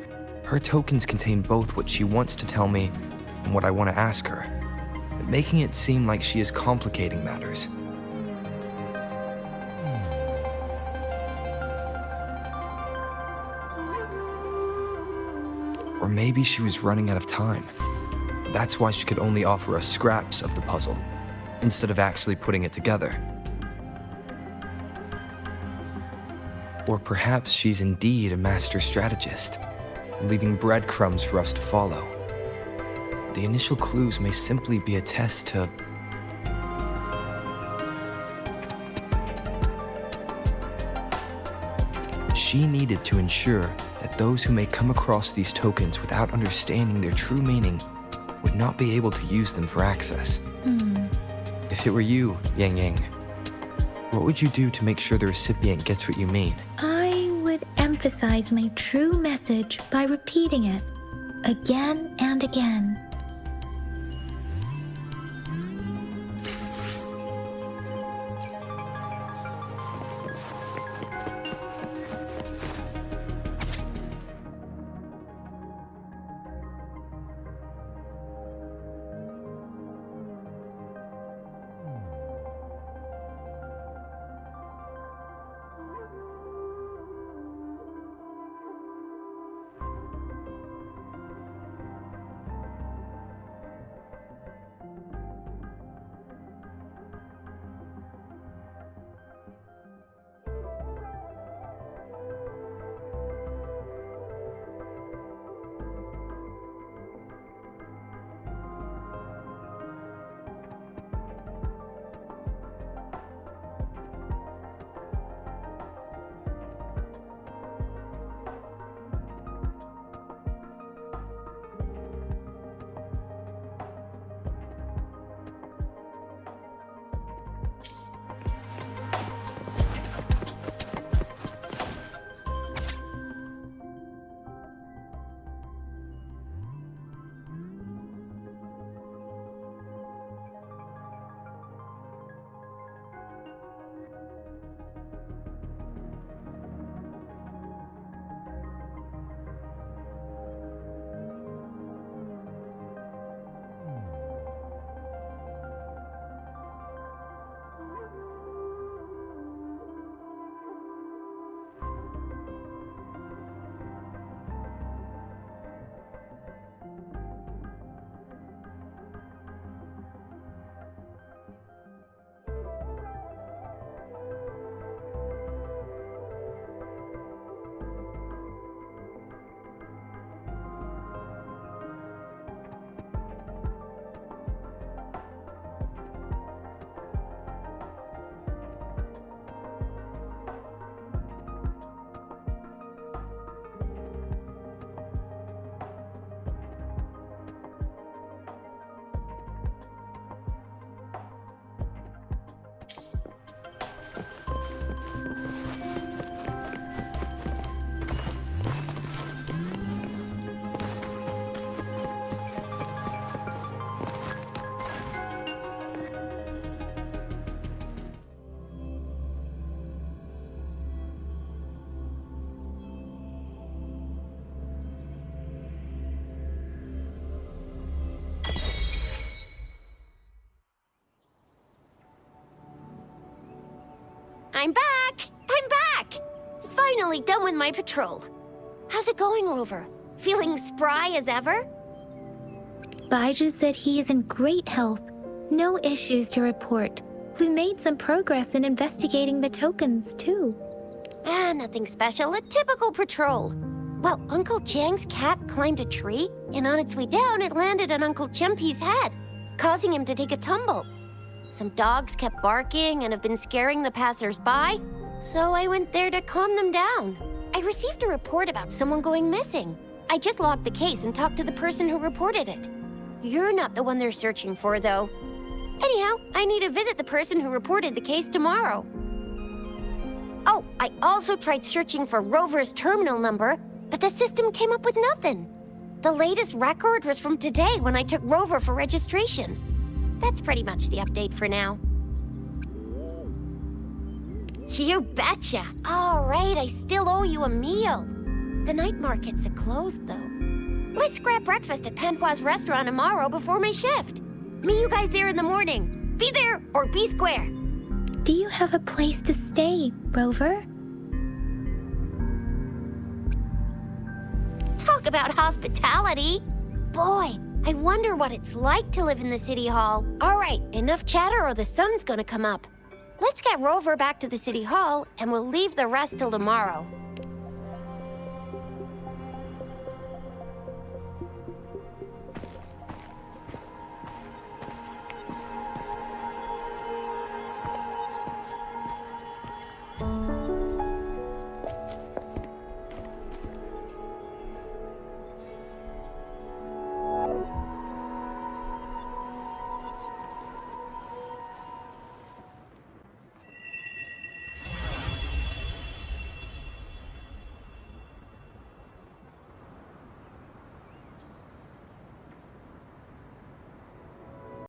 her tokens contain both what she wants to tell me and what I want to ask her, making it seem like she is complicating matters. Or maybe she was running out of time. That's why she could only offer us scraps of the puzzle, instead of actually putting it together. Or perhaps she's indeed a master strategist, leaving breadcrumbs for us to follow. The initial clues may simply be a test to... She needed to ensure that those who may come across these tokens without understanding their true meaning would not be able to use them for access. If it were you, Yang Yang, what would you do to make sure the recipient gets what you mean? I would emphasize my true message by repeating it again and again. I'm back! I'm back! Finally done with my patrol. How's it going, Rover? Feeling spry as ever? Baiju said he is in great health. No issues to report. We made some progress in investigating the tokens, too. Nothing special. A typical patrol. Well, Uncle Chang's cat climbed a tree, and on its way down, it landed on Uncle Chempi's head, causing him to take a tumble. Some dogs kept barking and have been scaring the passers-by, so I went there to calm them down. I received a report about someone going missing. I just logged the case and talked to the person who reported it. You're not the one they're searching for, though. Anyhow, I need to visit the person who reported the case tomorrow. Oh, I also tried searching for Rover's terminal number, but the system came up with nothing. The latest record was from today when I took Rover for registration. That's pretty much the update for now. You betcha! All right, I still owe you a meal. The night markets are closed, though. Let's grab breakfast at Panhua's restaurant tomorrow before my shift. Meet you guys there in the morning. Be there or be square. Do you have a place to stay, Rover? Talk about hospitality. Boy, I wonder what it's like to live in the city hall. All right, enough chatter or the sun's gonna come up. Let's get Rover back to the city hall and we'll leave the rest till tomorrow.